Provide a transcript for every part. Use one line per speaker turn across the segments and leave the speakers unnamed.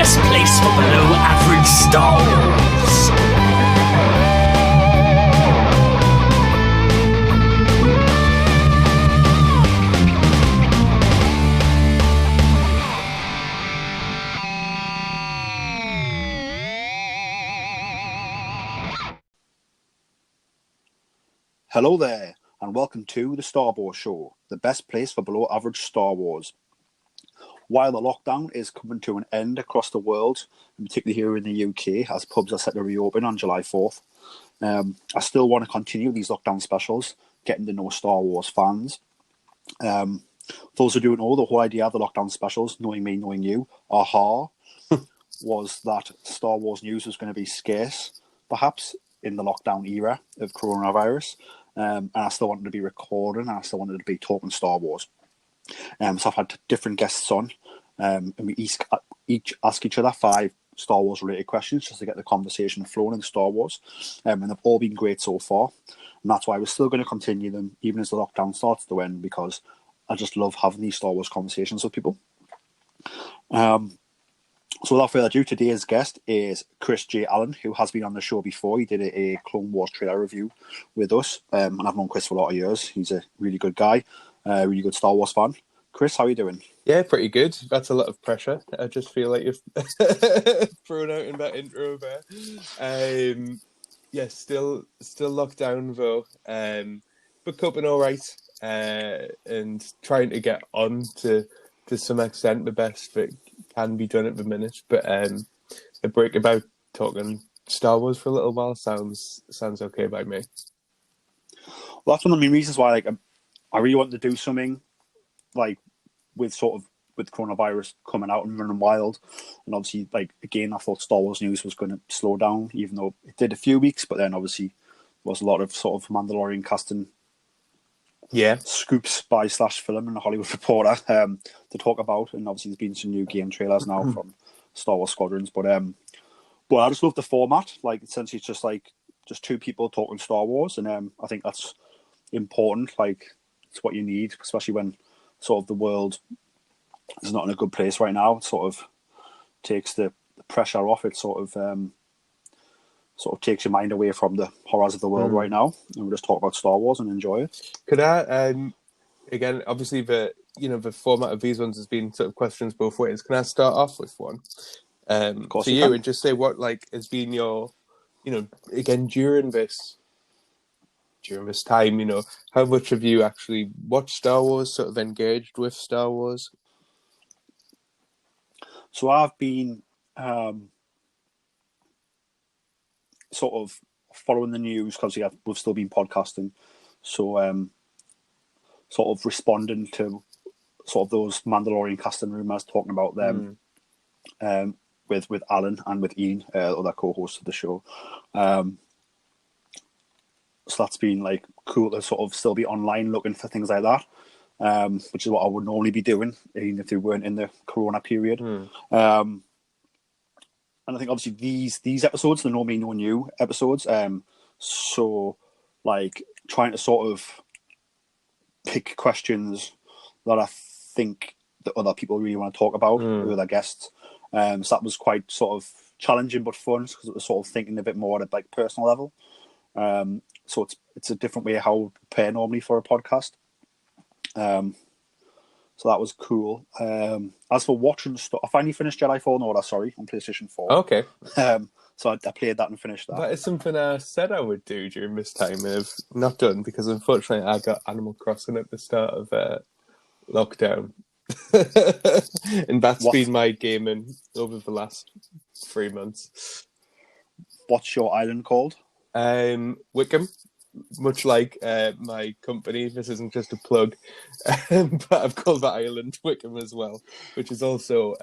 best place for below average Star Wars.
Hello there, and welcome to the Star Wars Show, the best place for below average Star Wars. While the lockdown is coming to an end across the world, and particularly here in the UK, as pubs are set to reopen on July 4th, I still want to continue these lockdown specials, getting to know Star Wars fans. For those who don't know, the whole idea of the lockdown specials, knowing me, knowing you, was that Star Wars news was going to be scarce, perhaps, in the lockdown era of coronavirus. And I still wanted to be recording, and I still wanted to be talking Star Wars. So I've had different guests on, and we each ask each other 5 Star Wars related questions just to get the conversation flowing in Star Wars. And they've all been great so far. And that's why we're still going to continue them even as the lockdown starts to end, because I just love having these Star Wars conversations with people. So without further ado, today's guest is Chris J Allan, who has been on the show before. He did a Clone Wars trailer review with us, and I've known Chris for a lot of years. He's a really good guy, a really good Star Wars fan. Chris, how are you doing?
Yeah, pretty good. That's a lot of pressure. I just feel like you've thrown out in that intro there. Yeah, still locked down though, but coping all right, and trying to get on to some extent the best that can be done at the minute. But a break about talking Star Wars for a little while sounds okay by me.
Well, that's one of the main reasons why I really want to do something with coronavirus coming out and running wild. And obviously, again, I thought Star Wars news was going to slow down, even though it did a few weeks. But then obviously there was a lot of sort of Mandalorian casting scoops by /film and the Hollywood Reporter to talk about. And obviously there's been some new game trailers now from Star Wars Squadrons. But I just love the format. Essentially it's just 2 people talking Star Wars. And I think that's important. It's what you need, especially when sort of the world is not in a good place right now. It sort of takes the pressure off. It sort of takes your mind away from the horrors of the world right now, and we'll just talk about Star Wars and enjoy it.
Could I, again, obviously the format of these ones has been sort of questions both ways. Can I start off with one for you and just say what has been your, again during this time, how much have you actually watched Star Wars, sort of engaged with Star Wars?
So I've been sort of following the news because we've still been podcasting, so sort of responding to sort of those Mandalorian casting rumors, talking about them with Alan and with Ian, other co-hosts of the show. So that's been cool to sort of still be online looking for things like that, which is what I would normally be doing even if they weren't in the Corona period. And I think obviously these episodes, the Know Me, Know You episodes, so trying to sort of pick questions that I think that other people really want to talk about with their guests. So that was quite sort of challenging but fun, because it was sort of thinking a bit more at a personal level. So it's a different way how I prepare normally for a podcast. So that was cool. As for watching stuff, I finally finished Jedi Fallen Order, on PlayStation 4.
Okay.
So I played that and finished that.
That is something I said I would do during this time, and I've not done, because unfortunately I got Animal Crossing at the start of lockdown. And that's been my gaming over the last 3 months.
What's your island called?
Wickham. Much like my company, this isn't just a plug, but I've called that island Wickham as well, which is also,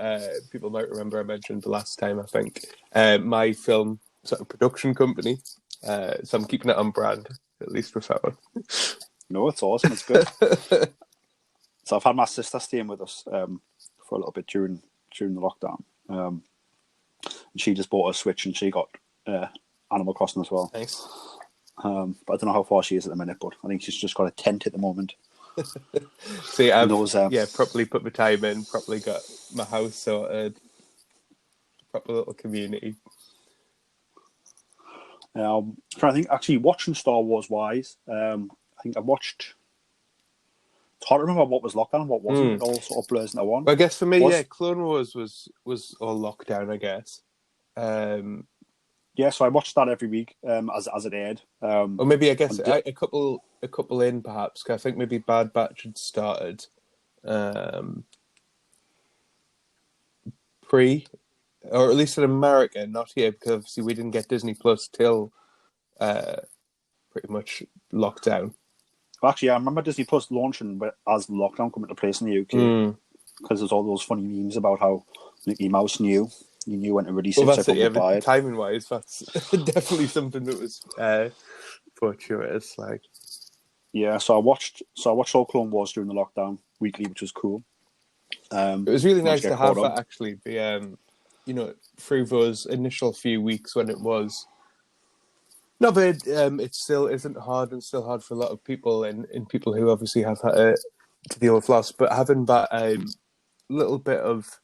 people might remember I mentioned the last time, I think, my film sort of production company. So I'm keeping it on brand, at least with that one.
No, it's awesome. It's good. So I've had my sister staying with us for a little bit during the lockdown. And she just bought a Switch and she got Animal Crossing as well.
Nice.
But I don't know how far she is at the minute, but I think she's just got a tent at the moment.
See, I've properly put my time in, properly got my house sorted. proper little community.
Trying to think, actually, watching Star Wars wise, I think I watched. It's hard to remember what was lockdown and what wasn't. It all sort of blurs into one.
Well, I guess for me, Clone Wars was all lockdown, I guess.
Yeah, so I watched that every week as it aired.
Or maybe I guess a couple in perhaps. 'Cause I think maybe Bad Batch had started pre, or at least in America, not here, because obviously we didn't get Disney Plus till pretty much lockdown.
Actually, I remember Disney Plus launching as lockdown coming into place in the UK because there's all those funny memes about how Mickey Mouse knew when to release it.
Well, that's it. Yeah, timing wise, that's definitely something that was fortuitous. Like,
yeah. So I watched all Clone Wars during the lockdown weekly, which was cool.
It was really nice to have that actually. Through those initial few weeks when it was. No, but it still isn't hard, and still hard for a lot of people, and people who obviously have had to deal with loss. But having that little bit of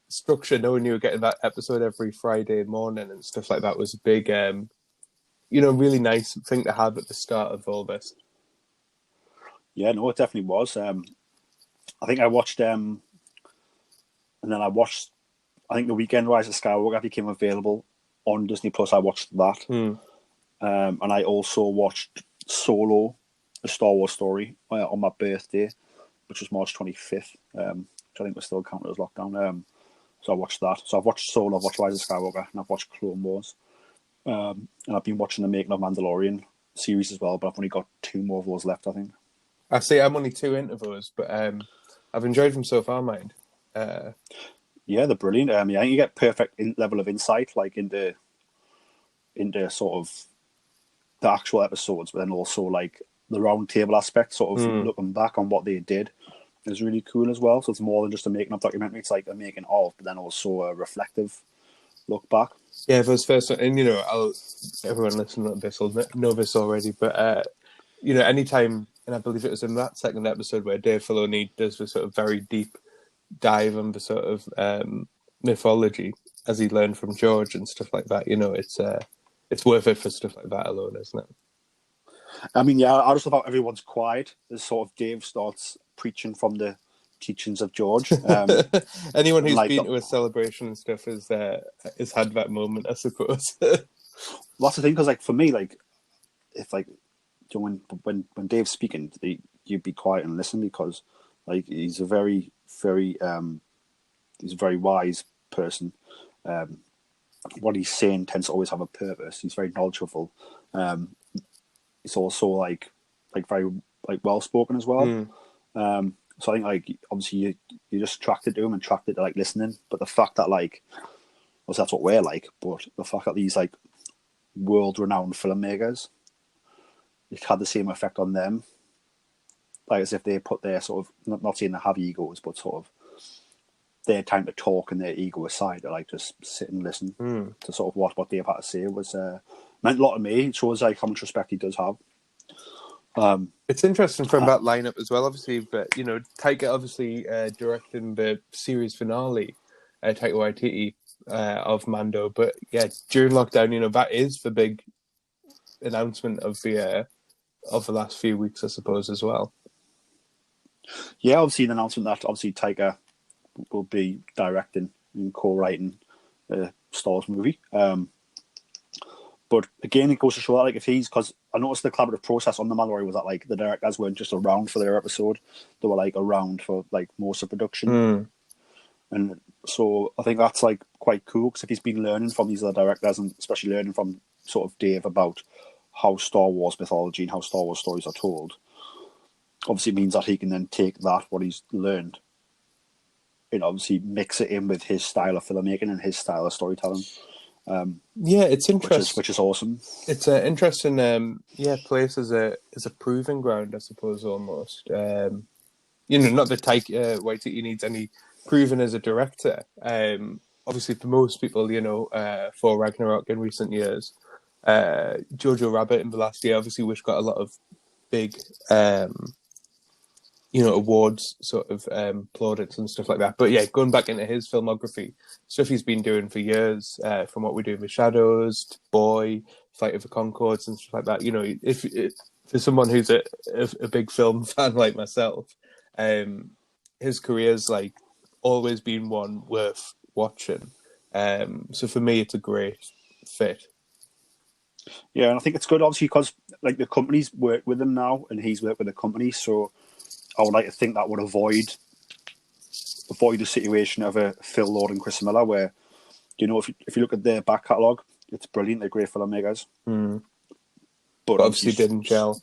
structure, knowing you were getting that episode every Friday morning and stuff like that, was a big, really nice thing to have at the start of all this.
Yeah, no, it definitely was. I think I watched, and then I watched. I think the weekend Rise of Skywalker became available on Disney Plus. I watched that, and I also watched Solo, a Star Wars story, on my birthday, which was March 25th, which I think was still counted as lockdown. So I watched that. So I've watched Solo, I've watched Rise of Skywalker, and I've watched Clone Wars, and I've been watching the Making of Mandalorian series as well. But I've only got 2 more of those left, I think.
I see. I'm only 2 into those, but I've enjoyed them so far, mind.
Yeah, they're brilliant. I think you get perfect level of insight, like into sort of the actual episodes, but then also like the round table aspect, sort of looking back on what they did is really cool as well. So it's more than just a making of documentary; it's like a making of, but then also a reflective look back.
Yeah, those first, and everyone listening to this will know this already, but anytime, and I believe it was in that second episode where Dave Filoni does the sort of very deep dive on the sort of mythology as he learned from George and stuff like that. It's worth it for stuff like that alone, isn't it?
I mean, yeah, I just love how everyone's quiet as sort of Dave starts preaching from the teachings of George.
Anyone who's been to a celebration and stuff has had that moment, I suppose.
That's the thing, because like for me, like if like when Dave's speaking, you'd be quiet and listen, because like he's a very wise person. What he's saying tends to always have a purpose. He's very knowledgeable. He's also like very like well spoken as well. So I think like obviously you just attracted to him and attracted to like listening. But the fact that like, well, that's what we're like. But the fact that these like world renowned filmmakers, it had the same effect on them. Like as if they put their sort of not saying they have egos, but sort of their time to talk and their ego aside, to like just sit and listen to sort of what Dave had to say was meant a lot to me. It shows like how much respect he does have.
It's interesting from that lineup as well, obviously. But Taika obviously directing the series finale, Taika Waititi of Mando. But yeah, during lockdown, that is the big announcement of the last few weeks, I suppose, as well.
Yeah, obviously the announcement that obviously Taika will be directing and co-writing a Star Wars movie. But again, it goes to show that, like, if he's, because I noticed the collaborative process on The Mandalorian was that, like, the directors weren't just around for their episode; they were like around for like most of production. And so I think that's like quite cool, because if he's been learning from these other directors, and especially learning from sort of Dave about how Star Wars mythology and how Star Wars stories are told, obviously it means that he can then take that, what he's learned, and obviously mix it in with his style of filmmaking and his style of storytelling.
Yeah, it's interesting.
Which is awesome.
It's an interesting, place as a proving ground, I suppose, almost. Not that Taika Waititi needs any proving as a director. Obviously, for most people, for Ragnarok in recent years, Jojo Rabbit in the last year, obviously, which got a lot of big, awards sort of plaudits and stuff like that. But yeah, going back into his filmography, stuff he's been doing for years, from What We Do in the Shadows to Boy, Flight of the Conchords and stuff like that. If for someone who's a big film fan like myself, his career's like always been one worth watching. So for me, it's a great fit.
Yeah, and I think it's good, obviously, because like the companies work with him now, and he's worked with the company. So I would like to think that would avoid the situation of a Phil Lord and Chris Miller, where if you look at their back catalogue, it's brilliant. They're great filmmakers,
but obviously didn't gel.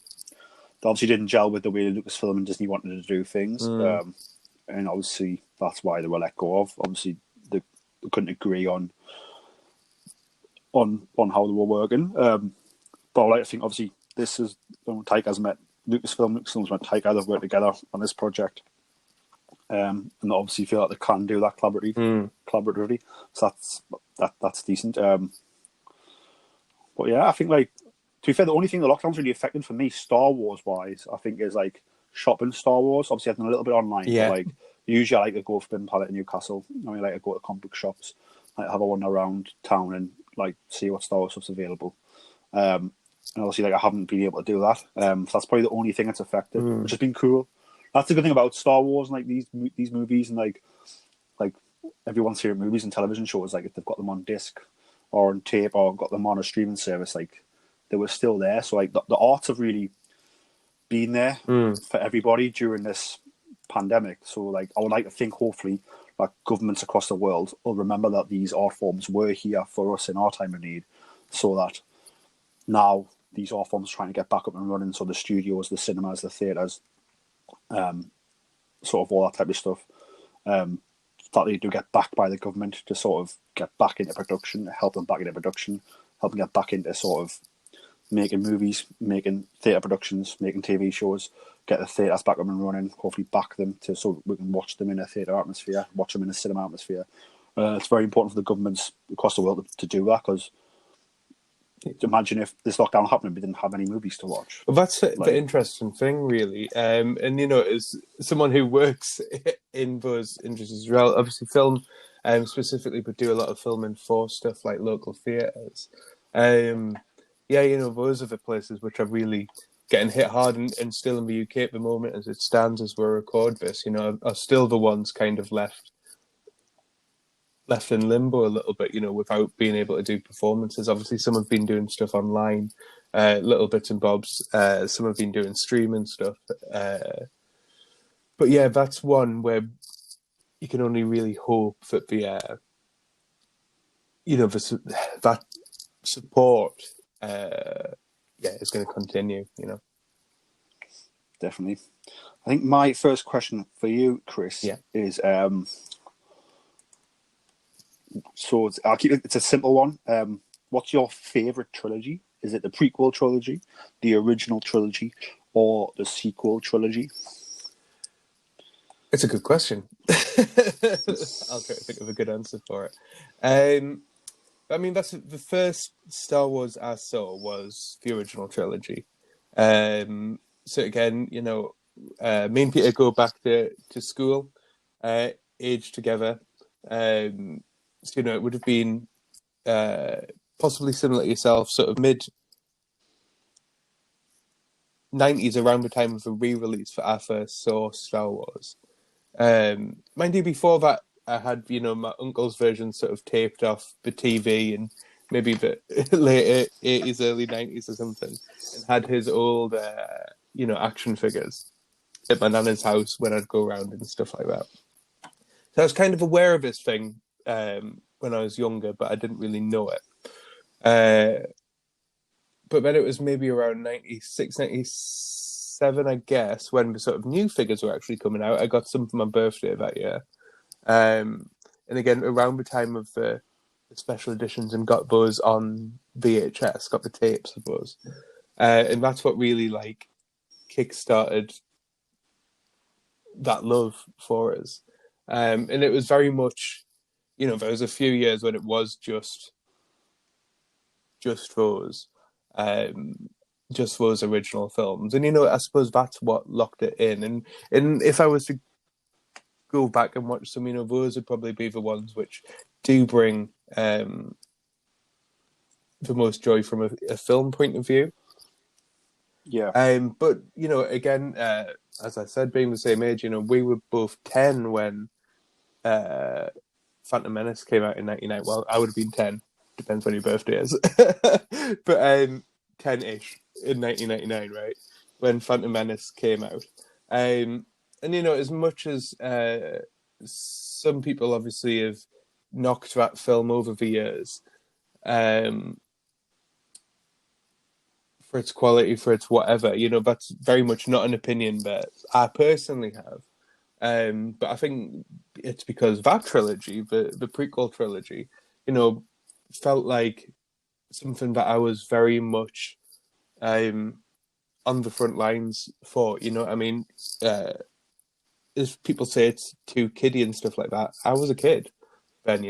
They obviously didn't gel with the way Lucasfilm and Disney wanted to do things, and obviously that's why they were let go of. Obviously, they couldn't agree on how they were working. But I like to think, obviously, this is Taika's met Lucasfilm's met Taika. They've worked together on this project, and they obviously feel like they can do that collaboratively. So that's decent. But yeah, I think, like, to be fair, the only thing the lockdown's really affected for me, Star Wars wise, I think, is like shopping Star Wars. Obviously, I've done a little bit online.
Yeah.
But, like, usually I like to go for Bin Palette in Newcastle. I mean, I like to go to comic book shops, like have a wander around town and like see what Star Wars stuff's available. And obviously, like, I haven't been able to do that. So that's probably the only thing that's affected, which has been cool. That's the good thing about Star Wars and like these movies, and like everyone's favorite movies and television shows. Like, if they've got them on disc or on tape or got them on a streaming service, like, they were still there. So like the arts have really been there for everybody during this pandemic. So like, I would like to think, hopefully, like, governments across the world will remember that these art forms were here for us in our time of need, so that now these art forms are trying to get back up and running. So the studios, the cinemas, the theatres, sort of all that type of stuff, that they do get backed by the government to sort of get back into production, help them back into production, help them get back into sort of making movies, making theatre productions, making TV shows, get the theatres back up and running, hopefully back them so we can watch them in a theatre atmosphere, watch them in a cinema atmosphere. It's very important for the governments across the world to do that, because imagine if this lockdown happened, we didn't have any movies to watch.
Well, that's the interesting thing, really. And, as someone who works in those industries as well, obviously film specifically, but do a lot of filming for stuff like local theatres. Those are the places which are really getting hit hard, and still in the UK at the moment, as it stands, as we record this, are still the ones kind of left in limbo a little bit, without being able to do performances. Obviously, some have been doing stuff online, little bits and bobs. Some have been doing streaming stuff. But yeah, that's one where you can only really hope that that support, is going to continue.
Definitely. I think my first question for you, Chris, is so I'll keep it. It's a simple one. What's your favourite trilogy? Is it the prequel trilogy, the original trilogy, or the sequel trilogy?
It's a good question. I'll try to think of a good answer for it. I mean, that's the first Star Wars I saw was the original trilogy. So again, me and Peter go back to school, aged together. So, it would have been possibly similar to yourself, sort of mid-90s, around the time of the re-release for our first saw Star Wars. Mind you, before that, I had, my uncle's version sort of taped off the TV and maybe the later 80s, early 90s or something, and had his old, action figures at my nana's house when I'd go around and stuff like that. So I was kind of aware of this thing when I was younger, but I didn't really know it. But then it was maybe around 96, 97, I guess, when the sort of new figures were actually coming out. I got some for my birthday that year. And again, around the time of the special editions, and got those on VHS, got the tapes of those. And that's what really, like, kick-started that love for us. And it was very much, there was a few years when it was just those. just those original films. And, I suppose that's what locked it in. And if I was to go back and watch some, those would probably be the ones which do bring the most joy from a film point of view.
Yeah.
But, again, as I said, being the same age, we were both 10 when Phantom Menace came out in 1999. Well, I would have been 10. Depends when your birthday is. But 10-ish in 1999, right? When Phantom Menace came out. And, as much as some people obviously have knocked that film over the years, for its quality, for its whatever, that's very much not an opinion that I personally have. But I think it's because that trilogy, the prequel trilogy, felt like something that I was very much on the front lines for. I mean, as people say it's too kiddie and stuff like that, I was a kid then.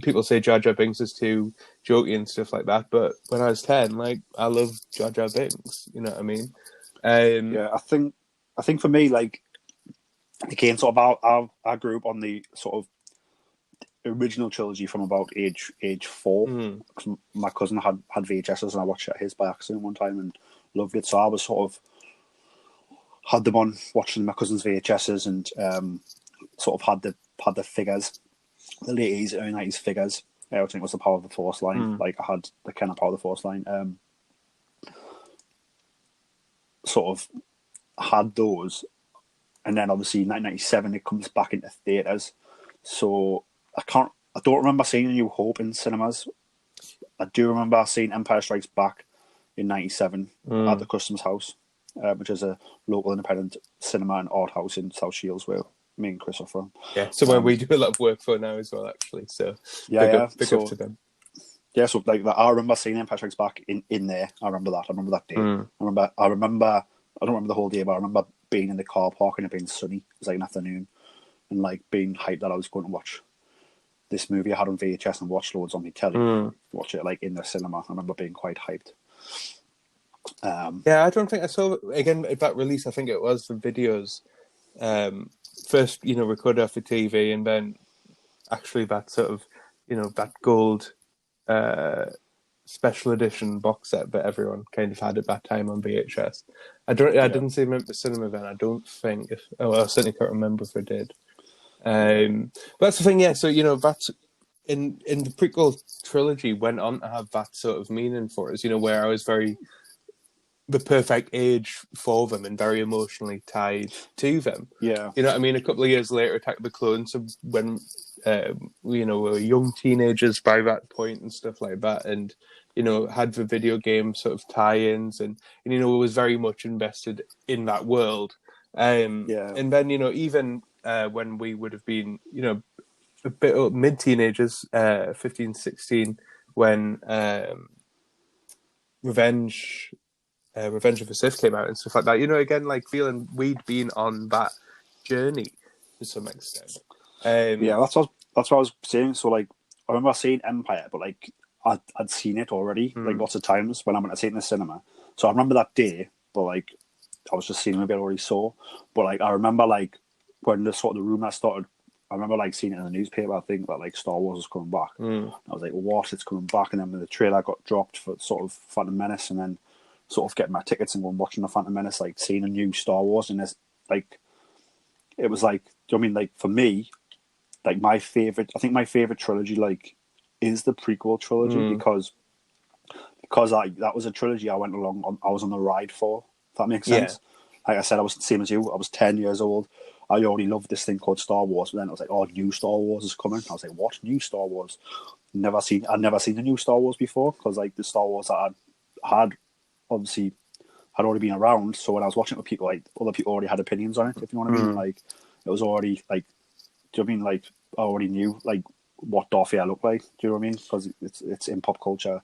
People say Jar Jar Binks is too jokey and stuff like that, but when I was 10, I love Jar Jar Binks. You know what I mean?
Yeah, I think for me, again, sort of I grew up on the sort of original trilogy from about age 4. Because my cousin had VHSs and I watched it his by accident one time and loved it. So I was sort of had them on watching my cousin's VHSs and sort of had the figures, the late 80s, early 90s figures. I think it was the Power of the Force line. I had the kind of Power of the Force line. Sort of had those. And then obviously in 1997 it comes back into theatres. So I don't remember seeing A New Hope in cinemas. I do remember seeing Empire Strikes Back in 97 at the Customs House, which is a local independent cinema and art house in South Shields where me and Chris are from.
Yeah, so where we do a lot of work for now as well, actually. So big up to them.
Yeah, so I remember seeing Empire Strikes Back in there. I remember that. I remember that day. I don't remember the whole day, but I remember being in the car park and it being sunny. It was an afternoon, and being hyped that I was going to watch this movie I had on VHS and watch loads on my telly. Watch it in the cinema. I remember being quite hyped.
Yeah, I don't think I saw again at that release. I think it was the videos first, recorded off the TV, and then actually that sort of, that gold special edition box set that everyone kind of had at that time on VHS. I didn't see them at the cinema then. I don't think I certainly can't remember if I did. But that's the thing, yeah. So that's in the prequel trilogy went on to have that sort of meaning for us. Where I was the perfect age for them and very emotionally tied to them.
Yeah.
You know what I mean? A couple of years later, Attack of the Clones, so when we were young teenagers by that point and stuff like that, and had the video game sort of tie-ins, and was very much invested in that world. And then even when we would have been a bit mid-teenagers, 15, 16, when Revenge of the Sith came out and stuff like that. Again, feeling we'd been on that journey to some extent.
Yeah, that's what I was saying. So I remember seeing Empire, but I'd seen it already lots of times when I went to see it in the cinema. So I remember that day, but I was just seeing a movie I already saw. But I remember when the sort of the rumor started. I remember seeing it in the newspaper. I think that Star Wars was coming back. I was like, what? It's coming back. And then when the trailer got dropped for sort of Phantom Menace, and then sort of getting my tickets and going watching the Phantom Menace, seeing a new Star Wars, and it's it was do you know what I mean? For me, my favorite, I think my favorite trilogy is the prequel trilogy because that was a trilogy I went along on. I was on the ride for. If that makes sense. Like I said, I was the same as you. I was 10 years old. I already loved this thing called Star Wars. But then I was like, oh, new Star Wars is coming. I was like, what? New Star Wars? I'd never seen the new Star Wars before, because the Star Wars that I had obviously had already been around. So when I was watching it with people, other people already had opinions on it, if you know what I mean. It was already do you know what I mean? I already knew what Darth Vader looked like. Do you know what I mean? Because it's in pop culture,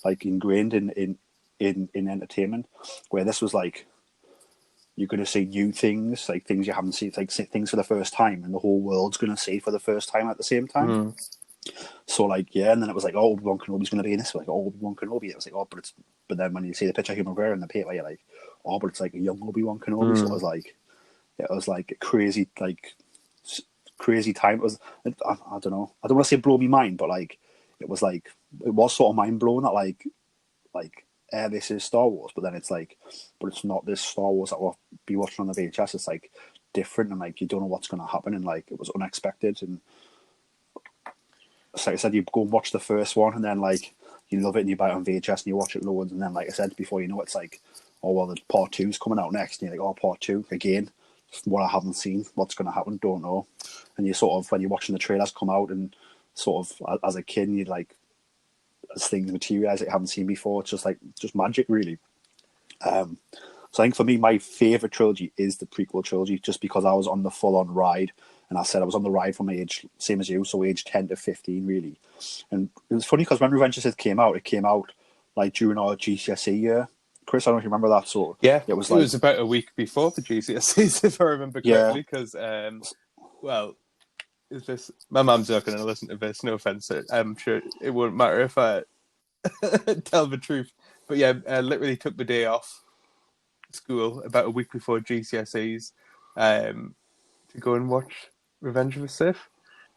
ingrained in entertainment. Where this was you're going to see new things, things you haven't seen, things for the first time, and the whole world's going to see for the first time at the same time. So like, yeah, and then it was like, oh, Obi-Wan Kenobi's going to be in this. Like, oh, Obi-Wan Kenobi. It was like, oh, but then when you see the picture of him over in the paper, you're like, oh, but it's like a young Obi-Wan Kenobi. So it was like crazy, like crazy time. It was, I don't know, I don't want to say blow me mind, but like it was sort of mind blowing that like this is Star Wars, but then it's like, but it's not this Star Wars that we'll be watching on the VHS. It's like different, and like you don't know what's going to happen, and like it was unexpected. And like I said, you go and watch the first one, and then like you love it, and you buy it on VHS, and you watch it loads, and then like I said before, you know, it's like, oh well, the part two's coming out next, and you're like, oh, part two again. What I haven't seen, what's going to happen, don't know. And you sort of, when you're watching the trailers come out, and sort of as a kid, you like, as things materialize that you haven't seen before, it's just magic, really. So I think for me, my favorite trilogy is the prequel trilogy, just because I was on the full-on ride, and I said I was on the ride from age same as you, so age 10 to 15, really. And it was funny because when Revenge of the Sith came out, it came out like during our GCSE year. Chris, I don't know if you remember that. So
yeah,
it was
about a week before the GCSEs, if I remember correctly. Because, well, is this? My mum's not going to listen to this. No offense, I'm sure it won't matter if I tell the truth. But yeah, I literally took the day off school about a week before GCSEs to go and watch Revenge of the Sith.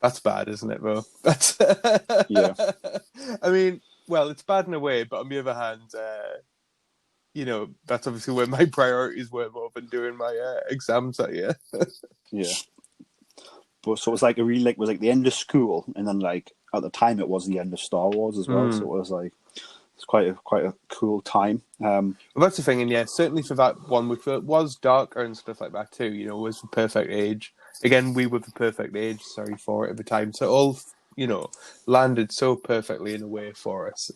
That's bad, isn't it, though? That's
yeah.
I mean, well, it's bad in a way, but on the other hand, you know, that's obviously where my priorities were more than doing my exams that year.
Yeah. But so it was like a really like was like the end of school, and then like at the time it was the end of Star Wars as well. So it was like it's quite a cool time.
Well, that's the thing, and yeah, certainly for that one, which was darker and stuff like that too. You know, was the perfect age. Again, we were the perfect age. Sorry for it at the time. So all, you know, landed so perfectly in a way for us.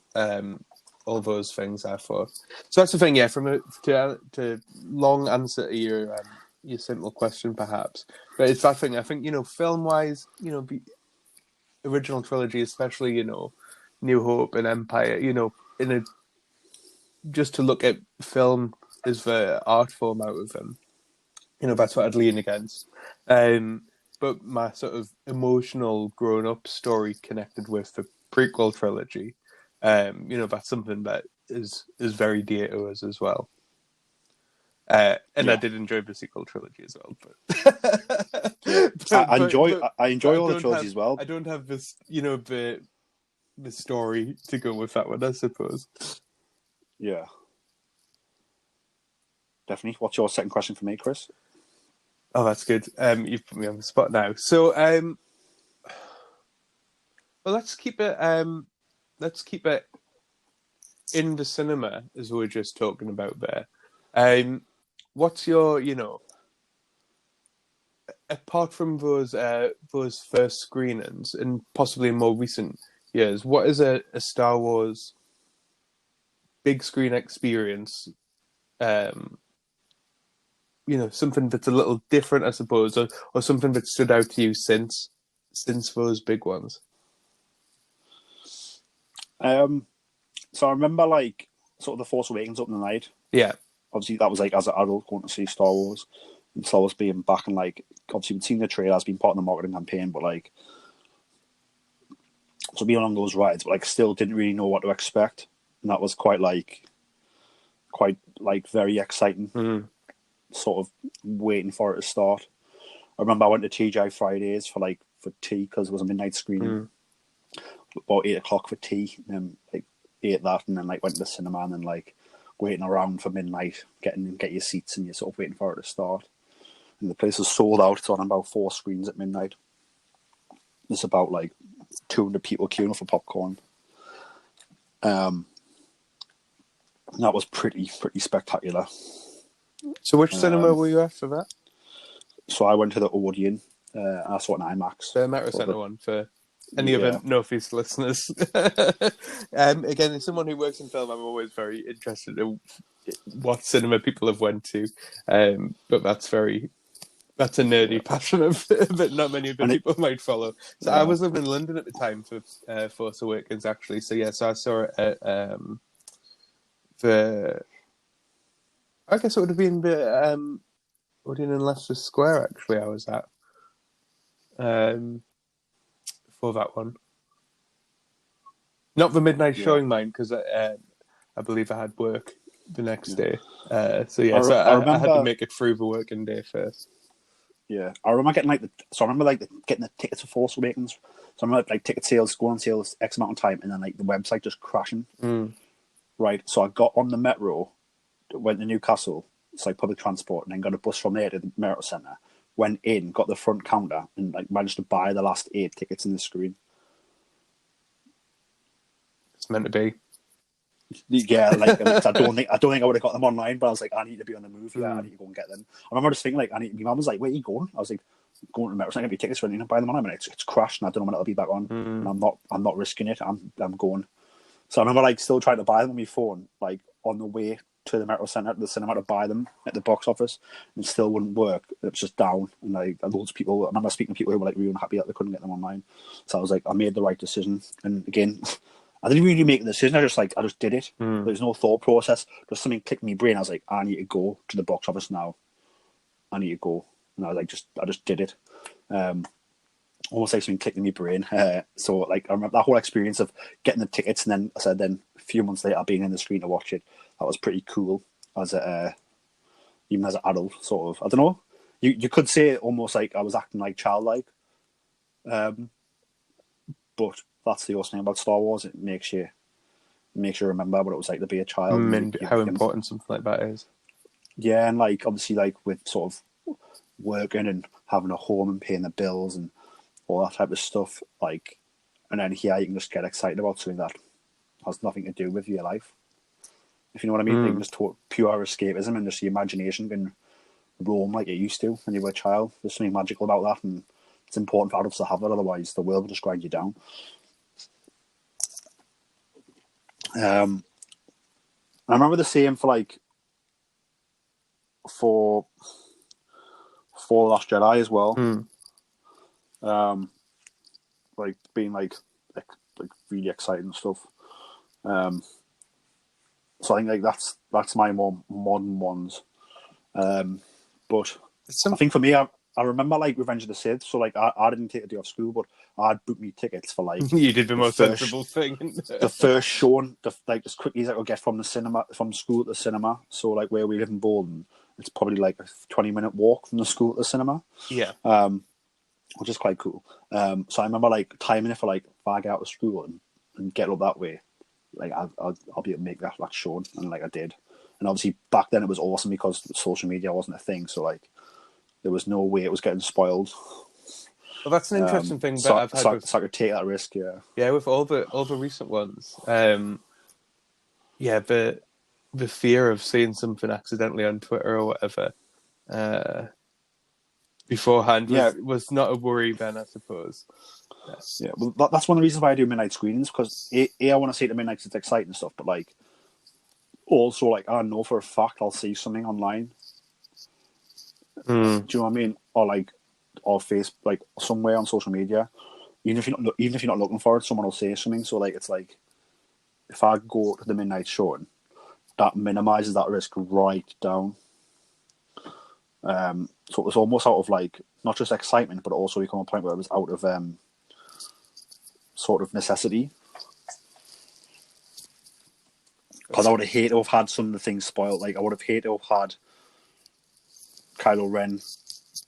All those things I thought. So that's the thing, yeah. To long answer to your simple question, perhaps, but it's that thing. I think, you know, film wise, you know, the original trilogy, especially, you know, New Hope and Empire, you know, just to look at film as the art form out of them, you know, that's what I'd lean against. But my sort of emotional grown up story connected with the prequel trilogy. You know, that's something that is very dear to us as well. And I did enjoy the sequel trilogy as well. But
I enjoy all the trilogy as well.
I don't have this, you know, the story to go with that one, I suppose.
Yeah. Definitely. What's your second question for me, Chris?
Oh, that's good. You've put me on the spot now. So, well, let's keep it in the cinema, as we were just talking about there. What's your, you know, apart from those first screenings and possibly in more recent years, what is a Star Wars big screen experience? You know, something that's a little different, I suppose, or something that stood out to you since those big ones.
So I remember like sort of The Force Awakens opening night.
Yeah.
Obviously that was like as an adult going to see Star Wars, and Star Wars being back, and like obviously we'd seen the trailers, been part of the marketing campaign, but like so being on those rides, but like still didn't really know what to expect, and that was quite very exciting. Sort of waiting for it to start. I remember I went to TGI Fridays for tea because it was a midnight screening. About 8 o'clock for tea, and then like ate that, and then like went to the cinema, and then like waiting around for midnight, get your seats, and you're sort of waiting for it to start. And the place was sold out. It's on about 4 screens at midnight. There's about like 200 people queuing for popcorn. And that was pretty spectacular.
So which cinema were you at for that?
So I went to the Odeon. I saw an IMAX.
The Metro Centre one for any other Northeast listeners. Again, as someone who works in film, I'm always very interested in what cinema people have went to. But that's a nerdy passion that not many other people might follow. So I was living in London at the time for Force Awakens, actually. So yeah, so I saw it at I guess it would have been the Odeon in Leicester Square, actually, I was at for that one. Not the midnight
Yeah.
showing, mine, because I believe I had work the next day. So
I
I had to
remember-
make it through the working day first.
Yeah, I remember getting getting the tickets for Force Awakens. So I remember like ticket sales going on sales X amount of time, and then like the website just crashing. Right, so I got on the metro, went to Newcastle. It's like public transport, and then got a bus from there to the Metro Centre. Went in, got the front counter, and like managed to buy the last 8 tickets in the screen.
It's meant to be.
Yeah, like I don't think I would have got them online, but I was like, I need to be on the move. Yeah, I need to go and get them. I remember just thinking like, my mum was like, "Where are you going?" I was like, "Going to the Metro Centre, get me tickets for it, and buy them online." It's crashed, and I don't know when it'll be back on. And I'm not risking it. I'm going. So I remember like still trying to buy them on my phone, like on the way to the Metro Centre, the cinema to buy them at the box office, and it still wouldn't work. It was just down, and like loads of people. I remember speaking to people who were like really unhappy that they couldn't get them online. So I was like, I made the right decision. And again, I didn't really make the decision. I just did it. There's no thought process. Just something clicked in my brain. I was like, I need to go to the box office now. I need to go, and I was like, I just did it. Almost like something clicked in my brain. So like I remember that whole experience of getting the tickets, and then a few months later being in the screen to watch it. That was pretty cool. As even as an adult, sort of. I don't know. You could say almost like I was acting like childlike. But that's the awesome thing about Star Wars. It makes you remember what it was like to be a child.
And how important something like that is.
Yeah, and like obviously like with sort of working and having a home and paying the bills and all that type of stuff, like, and then here you can just get excited about something that has nothing to do with your life. If you know what I mean, like just pure escapism and just the imagination can roam like it used to when you were a child. There's something magical about that, and it's important for adults to have that. Otherwise, the world will just grind you down. I remember the same for The Last Jedi as well. Like being like really exciting and stuff. So I think like that's my more modern ones. But I think for me, I remember like Revenge of the Sith. So like I didn't take a day off school, but I'd booked me tickets for like
You did the most sensible thing.
the first showing, like as quickly as I could get from school to the cinema. So like where we live in Bolton, it's probably like a 20-minute walk from the school to the cinema.
Yeah.
Which is quite cool. So I remember like timing it for like if I get out of school and get up that way, like I'll be able to make that shown, and like I did. And obviously back then it was awesome because social media wasn't a thing, so like there was no way it was getting spoiled.
Well, that's an interesting thing that I've had.
So I could take that risk, yeah.
Yeah, with all the recent ones, yeah, the fear of seeing something accidentally on Twitter or whatever beforehand was not a worry then, I suppose.
Yeah, well, that's one of the reasons why I do midnight screenings, because I want to see the midnights, it's exciting and stuff, but like also like I know for a fact I'll see something online. Do you know what I mean? Or face like somewhere on social media, even if you're not looking for it, someone will say something. So like it's like if I go to the midnight showing, that minimizes that risk right down. So it was almost out of like not just excitement, but also become a point where it was out of sort of necessity. Because I would have hated to have had some of the things spoiled. Like I would have hated to have had Kylo Ren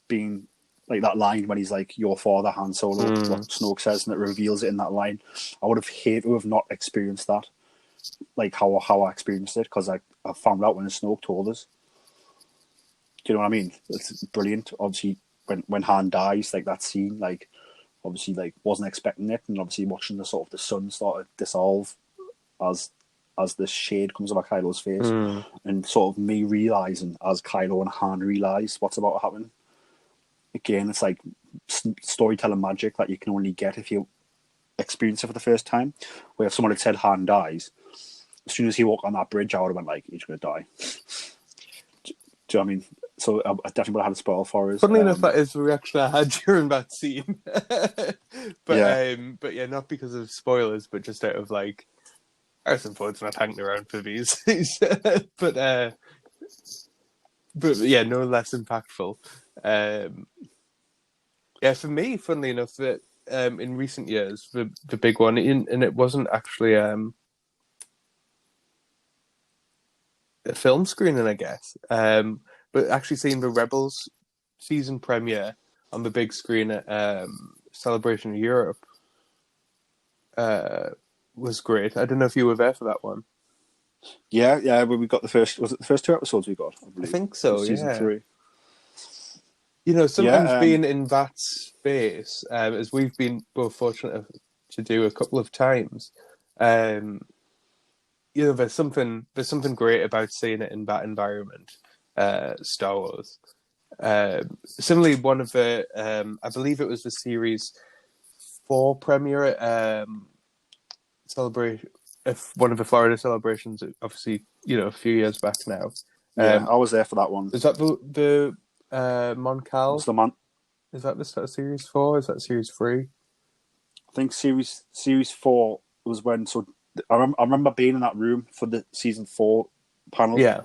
being like that line when he's like your father, Han Solo, what Snoke says, and it reveals it in that line. I would have hated to have not experienced that, like how I experienced it, because I found out when Snoke told us. Do you know what I mean? It's brilliant. Obviously, when Han dies, like that scene, like obviously like wasn't expecting it, and obviously watching the sort of the sun start to dissolve as the shade comes over Kylo's face, and sort of me realizing as Kylo and Han realize what's about to happen. Again, it's like storytelling magic that you can only get if you experience it for the first time. Where if someone had said Han dies, as soon as he walked on that bridge, I would have been like, he's going to die. Do you know what I mean? So I definitely would have had a spoil for us.
Funnily enough, that is the reaction I had during that scene. But yeah, not because of spoilers, but just out of like, Harrison Ford's not hanging around for these. but yeah, no less impactful. Yeah, for me, funnily enough, that in recent years, the big one, and it wasn't actually a film screening, I guess. But actually seeing the Rebels season premiere on the big screen at Celebration Europe was great. I don't know if you were there for that one.
Yeah. When we got the first, was it the first 2 episodes we got? I
I think so.
Season 3.
Sometimes being in that space, as we've been both fortunate to do a couple of times, there's something great about seeing it in that environment. Star Wars. Similarly, one of the I believe it was the series 4 premiere at celebration. One of the Florida celebrations, obviously, a few years back now.
Yeah, I was there for that one.
Is that the Moncal?
It's the
Is that the series 4? Is that series 3?
I think series 4 was when. So I remember being in that room for the season 4 panel.
Yeah,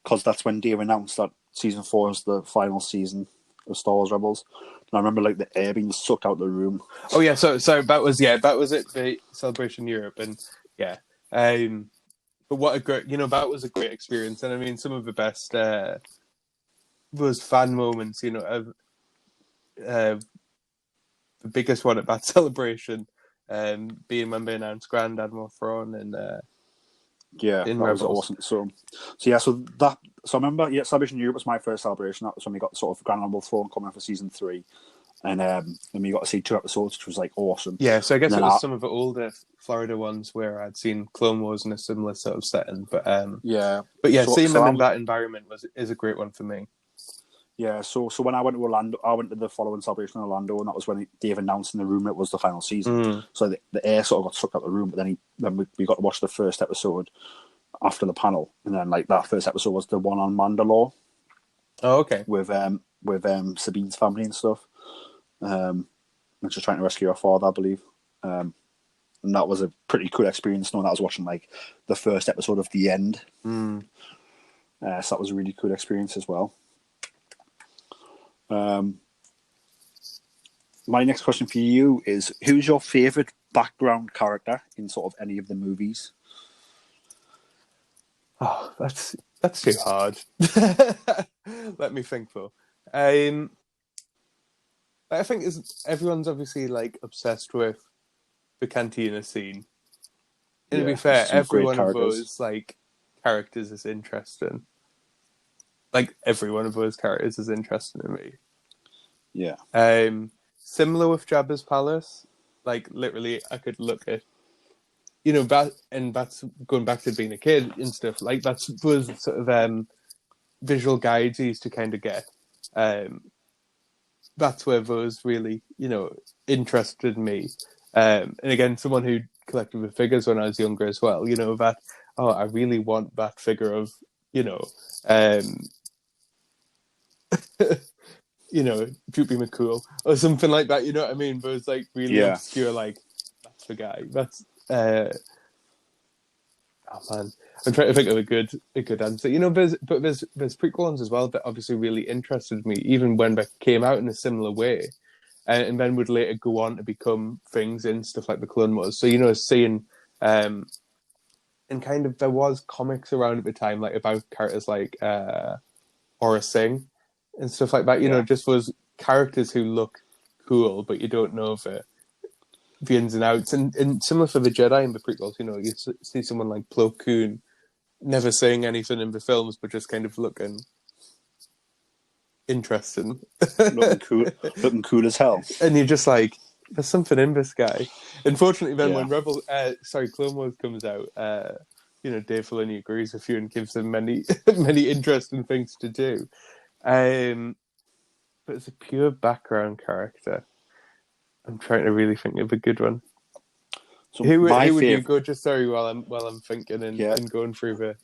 because that's when Dave announced that season 4 is the final season of Star Wars Rebels. And I remember like the air being sucked out of the room.
Oh yeah, so that was it. The Celebration Europe, and yeah. But what a great, that was a great experience, and I mean some of the best those fan moments, of the biggest one at that celebration, being when they announced Grand Admiral Thrawn and
yeah,
in
that
Rebels.
was awesome. So I remember, Celebration Europe was my first celebration. That was when we got sort of Grand Admiral Thrawn coming for season 3. And then we got to see 2 episodes, which was like awesome.
Yeah, so I guess it was some of the older Florida ones where I'd seen Clone Wars in a similar sort of setting. But seeing them in that environment is a great one for me.
Yeah, so when I went to Orlando, I went to the following celebration in Orlando, and that was when Dave announced in the room it was the final season. So the air sort of got sucked out of the room, but then we got to watch the first episode after the panel, and then like that first episode was the one on Mandalore.
Oh, okay.
With Sabine's family and stuff. And she's trying to rescue her father, I believe. And that was a pretty cool experience, knowing that I was watching like the first episode of The End. So that was a really cool experience as well. My next question for you is: who's your favourite background character in sort of any of the movies?
Oh, that's too hard. Let me think though. I think everyone's obviously like obsessed with the cantina scene. And to be fair, every one of those like characters is interesting. Like every one of those characters is interesting to me.
Yeah.
Similar with Jabba's palace. Like literally, I could look at, that's going back to being a kid and stuff. Like that's was sort of visual guides I used to kind of get. That's where those really, interested me. And again, someone who collected the figures when I was younger as well, that, I really want that figure of, Droopy McCool or something like that, you know what I mean? But it's like really obscure, like, that's the guy. That's, oh man, I'm trying to think of a good answer. There's prequel ones as well that obviously really interested me, even when they came out in a similar way, and then would later go on to become things in stuff like the Clone Wars. So seeing, and kind of there was comics around at the time like about characters like Aura Singh and stuff like that. Just those characters who look cool, but you don't know the ins and outs. And similar for the Jedi in the prequels, you see someone like Plo Koon never saying anything in the films, but just kind of looking interesting.
looking cool as hell.
And you're just like, there's something in this guy. Unfortunately, then when Clone Wars comes out, Dave Filoni agrees with you and gives them many, many interesting things to do. But it's a pure background character. I'm trying to really think of a good one. So who would you go? Just sorry, while I'm thinking and going through the.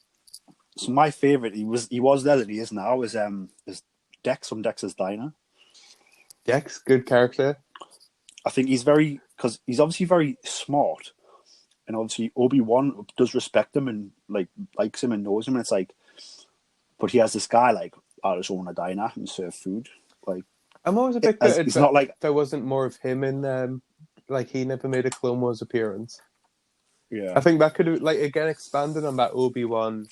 So my favorite, he was there and he is now, is Dex from Dex's Diner.
Dex, good character.
I think because he's obviously very smart, and obviously Obi-Wan does respect him and likes him and knows him, and it's like, but he has this guy like, I just own a diner and serve food. Like,
I'm always a bit gutted.
It's not like
there wasn't more of him in like he never made a Clone Wars appearance.
Yeah.
I think that could have, like, again, expanded on that Obi-Wan,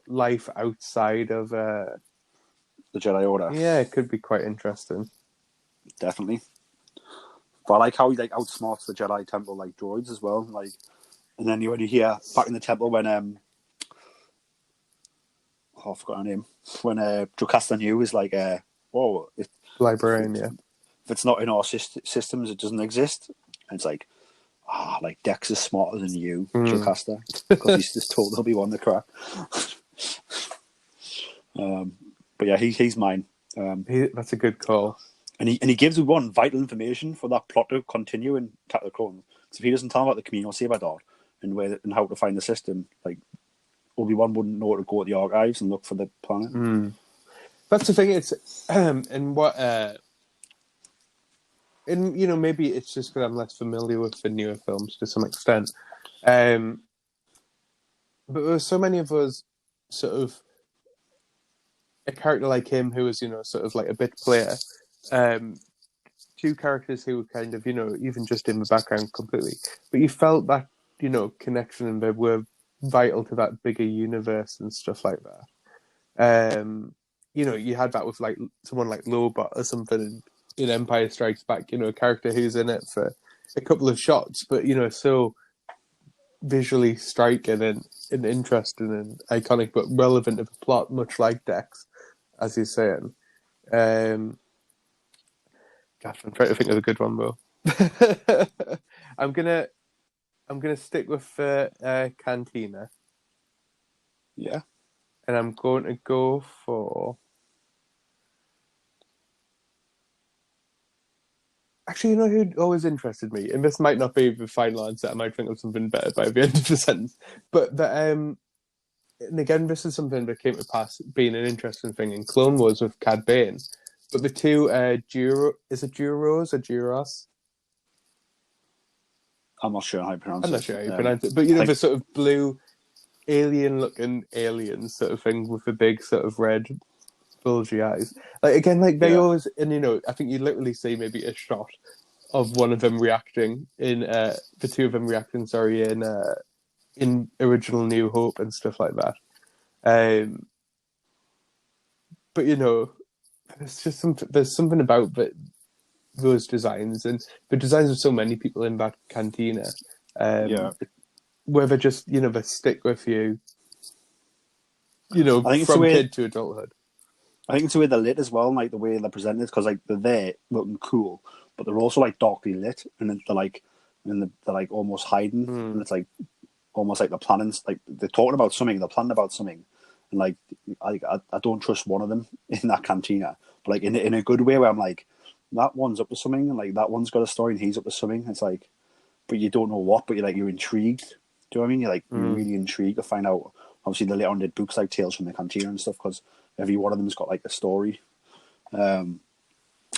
life outside of,
The Jedi Order.
yeah, it could be quite interesting.
Definitely. But I like how he like outsmarts the Jedi Temple like droids as well. Like, and then when you hear back in the temple when I forgot her name. When Jocasta knew is like whoa,
Librarian, yeah.
if it's not in our systems, it doesn't exist. And it's like, like Dex is smarter than you, Jocasta, because he's just told Obi-Wan the crap. But yeah, he's mine.
That's a good call.
And he gives Obi-Wan vital information for that plot to continue in Attack of the Clones. So if he doesn't tell him about the Camino Saberdot and how to find the system, like Obi-Wan wouldn't know where to go at the archives and look for the planet.
That's the thing. It's and what and maybe it's just because I'm less familiar with the newer films to some extent. But there's so many of us sort of a character like him who was sort of like a bit player. Two characters who were kind of even just in the background completely, but you felt that connection and they were vital to that bigger universe and stuff like that. You had that with like someone like Lobot or something in Empire Strikes Back, a character who's in it for a couple of shots, but so visually striking and interesting and iconic, but relevant to the plot, much like Dex, as you're saying. Gosh, I'm trying to think of a good one, though. I'm gonna stick with Cantina.
Yeah.
And I'm going to go for. Actually, who always interested me, and this might not be the final answer. I might think of something better by the end of the sentence. But and again, this is something that came to pass being an interesting thing in Clone Wars with Cad Bane. But the two is it Duros or Duros?
I'm not sure how you pronounce it.
I'm not sure how you pronounce it, but the sort of blue alien-looking aliens sort of thing with the big sort of red bulgy eyes. Like again, like they always, and I think you literally see maybe a shot of one of them reacting in the two of them reacting. Sorry, in Original New Hope and stuff like that. But there's something about those designs and the designs of so many people in that cantina. Where they just they stick with you. From kid to adulthood.
I think it's the way they're lit as well, and like the way they're presented, because like they're there looking cool, but they're also like darkly lit, and then they're like almost hiding, and it's like almost like they're planning, like they're talking about something, they're planning about something, and like I don't trust one of them in that cantina, but like in a good way where I'm like, that one's up to something, and like that one's got a story, and he's up to something. It's like, but you don't know what, but you're intrigued. Do you know what I mean? You're like you're really intrigued to find out. Obviously, they later on did books like Tales from the Cantina and stuff, because every one of them's got like a story. But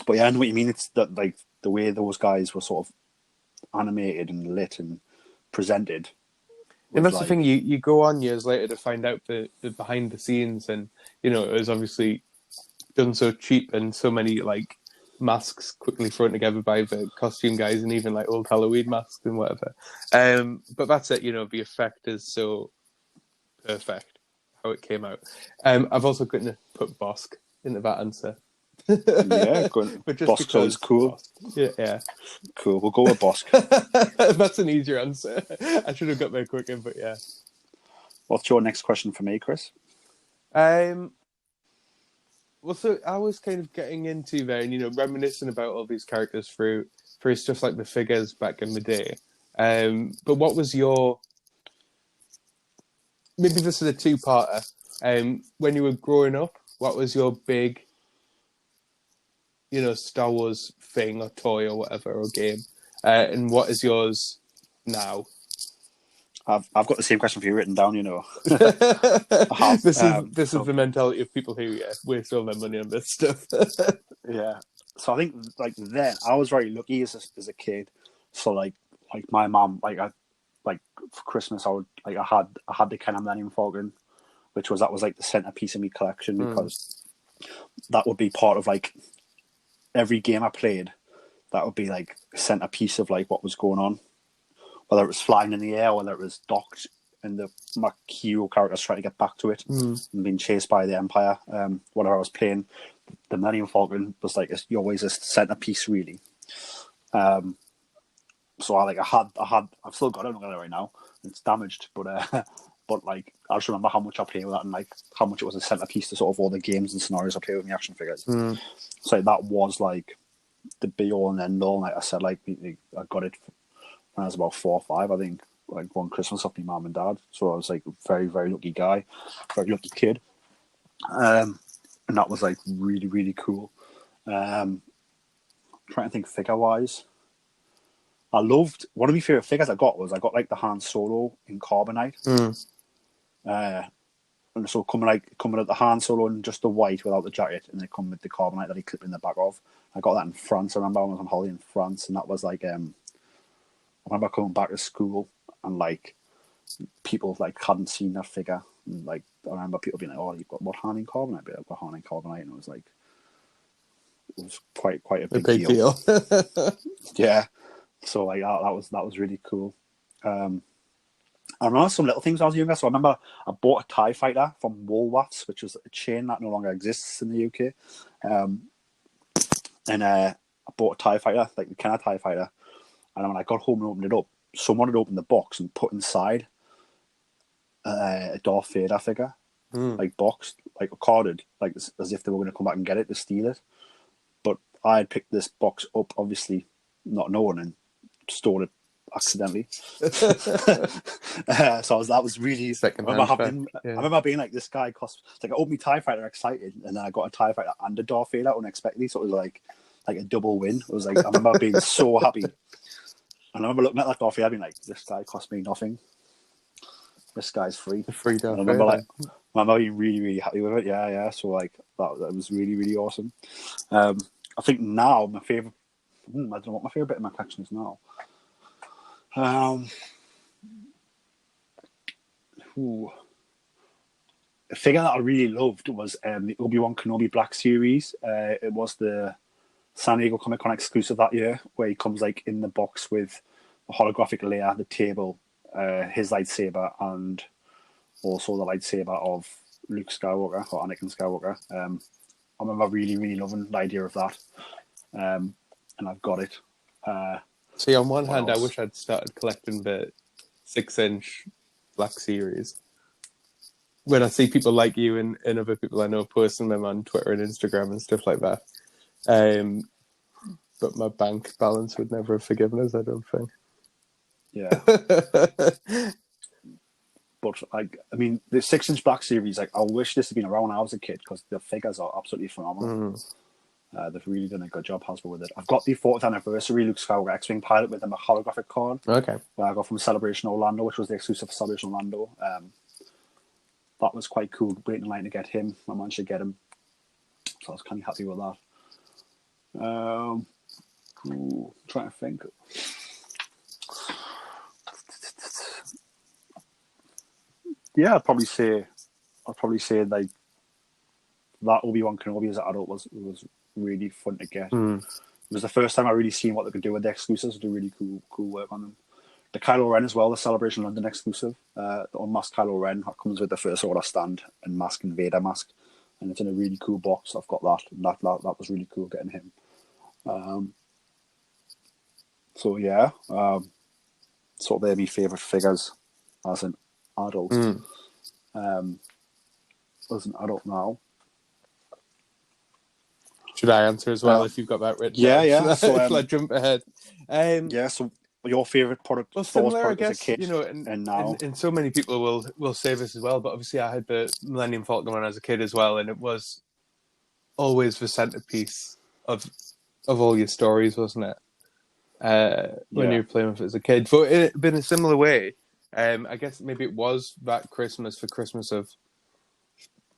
yeah, I know what you mean. It's that like the way those guys were sort of animated and lit and presented.
And that's the thing. You go on years later to find out the behind the scenes, and it was obviously done so cheap, and so many like masks quickly thrown together by the costume guys, and even like old Halloween masks and whatever. But that's it. The effect is so perfect how it came out. I've also got to put Bosk into that answer.
Yeah, good.
But just
Bosk is cool.
Bosk. Yeah,
cool. We'll go with Bosk.
That's an easier answer. I should have got there quicker, but yeah.
What's your next question for me, Chris?
Well, so I was kind of getting into there, and reminiscing about all these characters through stuff like the figures back in the day. But what was your? Maybe this is a two-parter. When you were growing up, what was your big, Star Wars thing or toy or whatever or game? And what is yours now?
I've got the same question for you written down.
This is the mentality of people who waste all their money on this stuff.
Yeah. So I think like then I was very lucky as a kid. So like my mum like for Christmas I had the Kenner Millennium Falcon, which was like the centerpiece of my collection, because that would be part of like every game I played, that would be like a centerpiece of like what was going on, whether it was flying in the air, whether it was docked, and my hero characters trying to get back to it and being chased by the Empire. Whatever I was playing, the Millennium Falcon was like always a centerpiece, really. So I've still got it. I'm not got it right now. It's damaged, but like I just remember how much I played with that and like how much it was a centerpiece to sort of all the games and scenarios I played with my action figures. So that was like the be all and end all. Like I said, like I got it when I was about 4 or 5, I think. Like one Christmas off my mum and dad. So I was like a very, very lucky guy, very lucky kid. And that was like really, really cool. Trying to think figure wise. I loved one of my favorite figures I got like the Han Solo in Carbonite. And so coming at the Han Solo in just the white without the jacket, and they come with the Carbonite that he clipped in the back of. I got that in France. I remember I was on holiday in France, and that was like I remember coming back to school and like people like hadn't seen that figure, and like I remember people being like, "Oh, you've got what Han in Carbonite?" But I've got Han in Carbonite, and it was quite a big deal. Yeah. So like that was really cool. I remember some little things when I was younger. So I remember I bought a TIE fighter from Woolworths, which was a chain that no longer exists in the UK. And I bought a TIE fighter, like the kind of TIE fighter. And when I got home and opened it up, someone had opened the box and put inside a Darth Vader figure, like boxed, like carded, like as if they were going to come back and get it to steal it. But I had picked this box up, obviously not knowing, and stored it accidentally. So that was really. I remember being like, this guy cost. Like I opened my TIE fighter excited, and then I got a TIE fighter and a Darth Vader unexpectedly. So it was like a double win. It was like I remember being so happy. And I remember looking at that Darth Vader being like, this guy cost me nothing. This guy's free.
Free Darth
Vader. I remember being really, really happy with it. Yeah. So like that was really, really awesome. I think now my favorite. I don't know what my favorite bit of my collection is now. A figure that I really loved was the Obi-Wan Kenobi Black Series. It was the San Diego Comic-Con exclusive that year, where he comes like in the box with a holographic Leia, the table, his lightsaber, and also the lightsaber of Luke Skywalker or Anakin Skywalker. I remember really, really loving the idea of that, and I've got it.
See, on one hand, I wish I'd started collecting the 6-inch Black Series. When I see people like you and other people I know posting them on Twitter and Instagram and stuff like that. But my bank balance would never have forgiven us, I don't think.
Yeah. But like, I mean, the 6-inch Black Series, like, I wish this had been around when I was a kid, because the figures are absolutely phenomenal. They've really done a good job, Hasbro, with it. I've got the 4th anniversary Luke Skywalker X-Wing pilot with them, a holographic card.
Okay.
Where I got from Celebration Orlando, which was the exclusive for Celebration Orlando. That was quite cool, waiting in line to get him. I managed to get him. So I was kind of happy with that. Trying to think. Yeah, I'd probably say like that Obi-Wan Kenobi as an adult was really fun to get. It was the first time I really seen what they could do with the exclusives. Do really cool work on them. The Kylo Ren as well, the Celebration London exclusive. The unmasked Kylo Ren that comes with the First Order stand and mask and Vader mask, and it's in a really cool box. I've got that, and that was really cool getting him. So yeah, sort of they're my favourite figures as an adult. As an adult now.
Should I answer as well if you've got that written down?
Yeah. So
I jump ahead?
So your favourite product,
similar, I guess,
as a kid,
you know,
and now,
and so many people will say this as well. But obviously, I had the Millennium Falcon when I was a kid as well, and it was always the centerpiece of all your stories, wasn't it? When you were playing with it as a kid. But it been a similar way. I guess maybe it was that Christmas of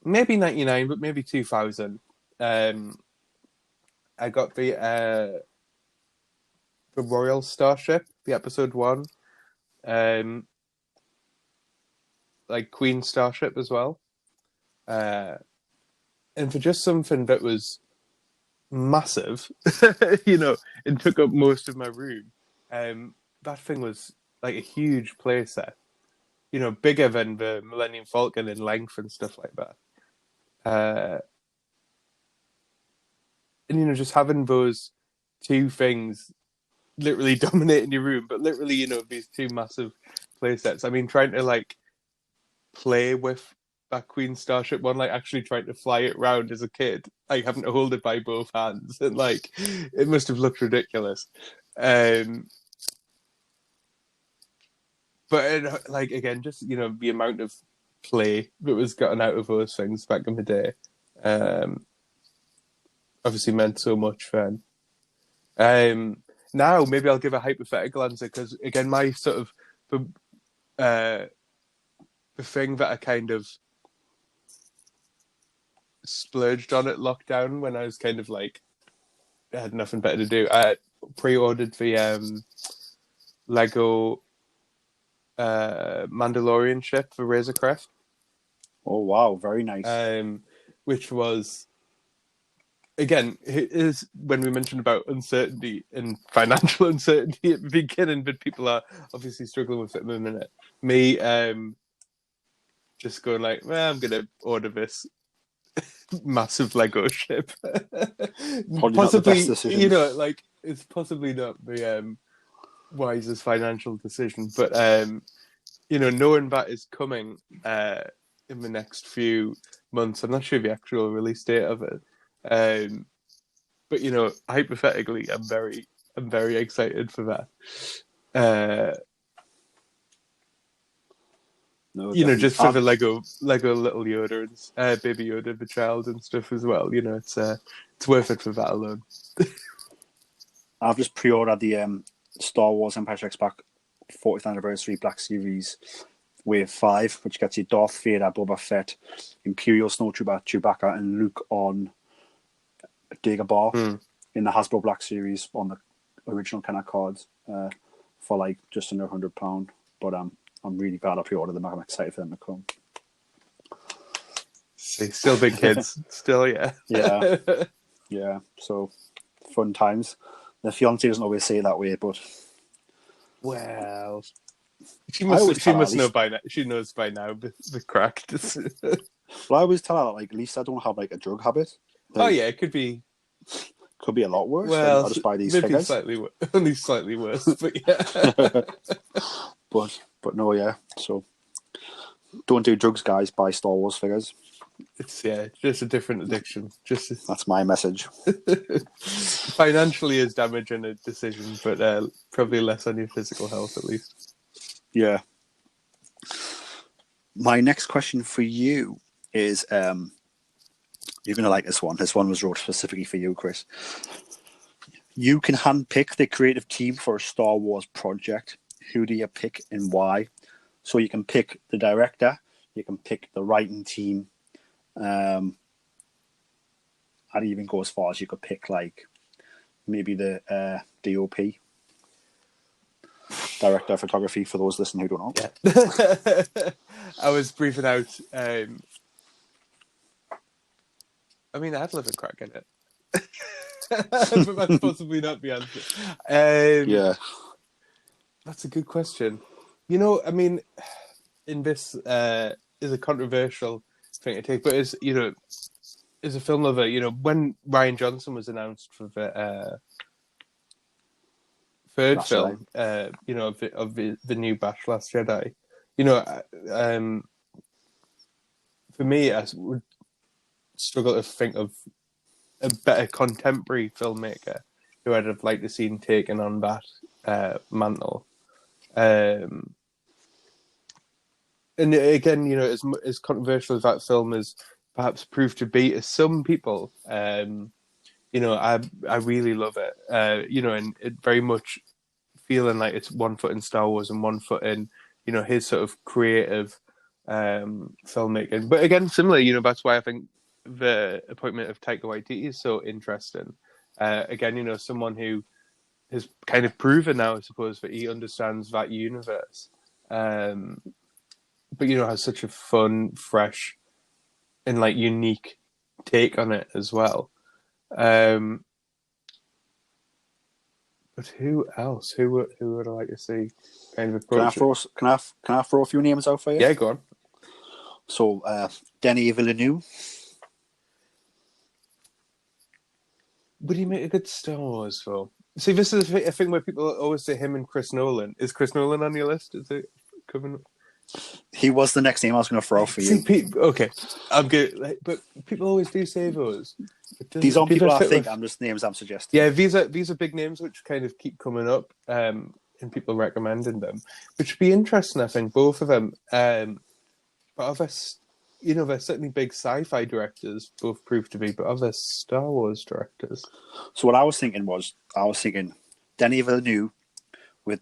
maybe 99, but maybe 2000. I got the Royal Starship, the episode 1, like Queen Starship as well, and for just something that was massive, and took up most of my room. That thing was like a huge play set, bigger than the Millennium Falcon in length and stuff like that. And just having those two things literally dominating your room, but literally, these two massive play sets. I mean, trying to like play with that Queen Starship one, like actually trying to fly it round as a kid, like having to hold it by both hands, and like it must have looked ridiculous. But like again, just the amount of play that was gotten out of those things back in the day, obviously meant so much then. Now maybe I'll give a hypothetical answer because again, my sort of the thing that I kind of splurged on at lockdown when I was kind of like I had nothing better to do. I pre-ordered the Lego Mandalorian ship for Razorcraft.
Oh wow, very nice.
Which was again is when we mentioned about uncertainty and financial uncertainty at the beginning, but people are obviously struggling with it at the minute. Me, just going like, well, I'm gonna order this massive Lego ship. Possibly, like it's possibly not the wisest financial decision, but knowing that is coming in the next few months, I'm not sure the actual release date of it. But hypothetically, I'm very excited for that.
No,
just for the Lego little Yoda and baby Yoda, the child and stuff as well. It's worth it for that alone.
I've just pre-ordered the Star Wars Empire Strikes Back 40th anniversary Black Series Wave 5, which gets you Darth Vader, Boba Fett, Imperial Snowtrooper, Chewbacca, and Luke on Dagobah in the Hasbro Black Series on the original kind of cards for like just under £100. But I'm really glad I pre-ordered them. I'm excited for them to come.
Still big kids. Still, yeah.
Yeah. Yeah. So, fun times. The fiancé doesn't always say it that way, but...
Well... She must know by now. She knows by now the crack.
Well, I always tell her that, like, at least I don't have, like, a drug habit. Like,
yeah, it could be...
Could be a lot worse.
Well,
I'll just buy these
maybe
figures.
Only slightly worse, but yeah.
But no, yeah. So don't do drugs, guys. Buy Star Wars figures.
It's just a different addiction.
That's my message.
Financially is damaging a decision, but probably less on your physical health at least.
Yeah. My next question for you is you're going to like this one. This one was wrote specifically for you, Chris. You can handpick the creative team for a Star Wars project. Who do you pick and why? So you can pick the director, you can pick the writing team. I'd even go as far as you could pick like maybe the DOP, director of photography, for those listening who don't know.
Yeah. I was briefing out. I mean, I'd love a crack at it. But that's possibly not the answer.
Yeah.
That's a good question. I mean, in this is a controversial thing to take, but as a film lover, when Rian Johnson was announced for the third film, of the new batch, Last Jedi, for me, I would struggle to think of a better contemporary filmmaker who I'd have liked to see taken on that mantle. And again, as controversial as that film has perhaps proved to be to some people, I really love it. And it very much feeling like it's one foot in Star Wars and one foot in, his sort of creative filmmaking. But again, similarly, that's why I think the appointment of Taika Waititi is so interesting. Again, someone who has kind of proven now, I suppose, that he understands that universe. But has such a fun, fresh, and like unique take on it as well. But who else? Who would I like to see kind of
Can I
approach it?
can I throw a few names out for you?
Yeah, go on.
So, Denis Villeneuve.
Would he make a good Star Wars film? See, this is a thing where people always say him and Chris Nolan. Is Chris Nolan on your list? Is it coming?
He was the next name I was going to throw out for you.
See, okay, I'm good. Like, but people always do say those.
These aren't people I think.
With...
I'm just names I'm suggesting.
Yeah, these are big names which kind of keep coming up, and people recommending them, which would be interesting. I think both of them. But other, they're certainly big sci-fi directors. Both proved to be, but other Star Wars directors.
So what I was thinking Denis Villeneuve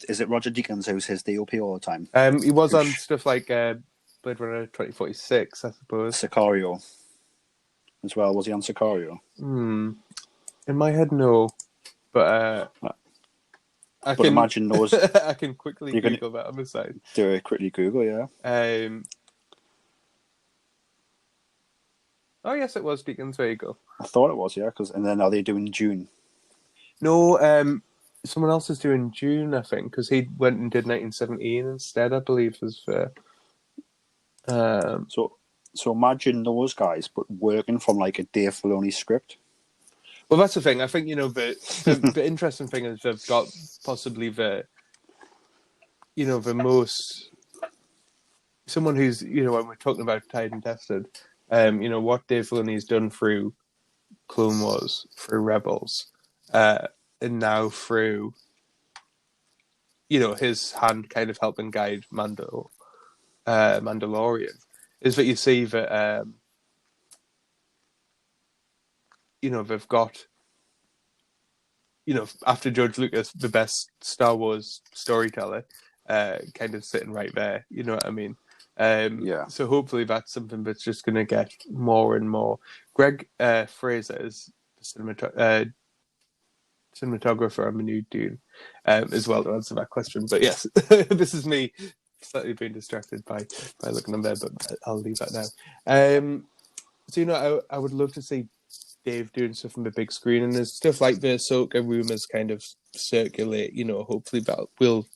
is it Roger Deakins who's his DOP all the time?
He was on stuff like Blade Runner 2046, I suppose.
Sicario as well. Was he on Sicario?
In my head, no. But I can
imagine those.
I can quickly Google that on the side.
Do it quickly Google, yeah.
Oh yes, it was Deakins. There you go.
I thought it was, yeah. And then are they doing Dune?
No, someone else is doing Dune, I think, because he went and did 1917 instead. I believe was fair.
So imagine those guys, but working from like a Dave Filoni script.
Well, that's the thing. I think the interesting thing is they've got possibly the most someone who's when we're talking about tried and tested. What Dave Filoni's done through Clone Wars, through Rebels, and now through his hand kind of helping guide Mandalorian, is that you see that they've got after George Lucas, the best Star Wars storyteller, kind of sitting right there. You know what I mean?
Yeah.
So hopefully that's something that's just going to get more and more. Greg Fraser is the cinematographer on the new Dune, as well to answer that question. But yes, this is me slightly being distracted by looking on there, but I'll leave that now. So I would love to see Dave doing stuff on the big screen, and there's stuff like the Ahsoka rumors kind of circulate. Hopefully that will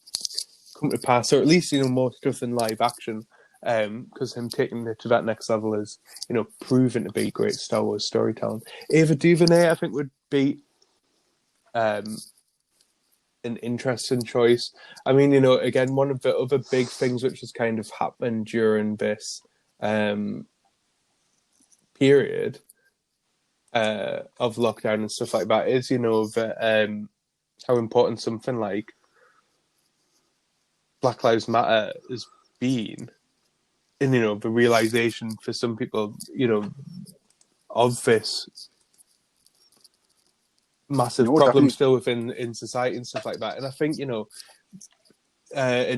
come to pass, or at least more stuff in live action. Because him taking it to that next level is, proven to be great Star Wars storytelling. Ava DuVernay, I think, would be an interesting choice. I mean, again, one of the other big things which has kind of happened during this period of lockdown and stuff like that is, how important something like Black Lives Matter has been. And, the realization for some people, of this massive problem
definitely.
Still within society and stuff like that. And I think, and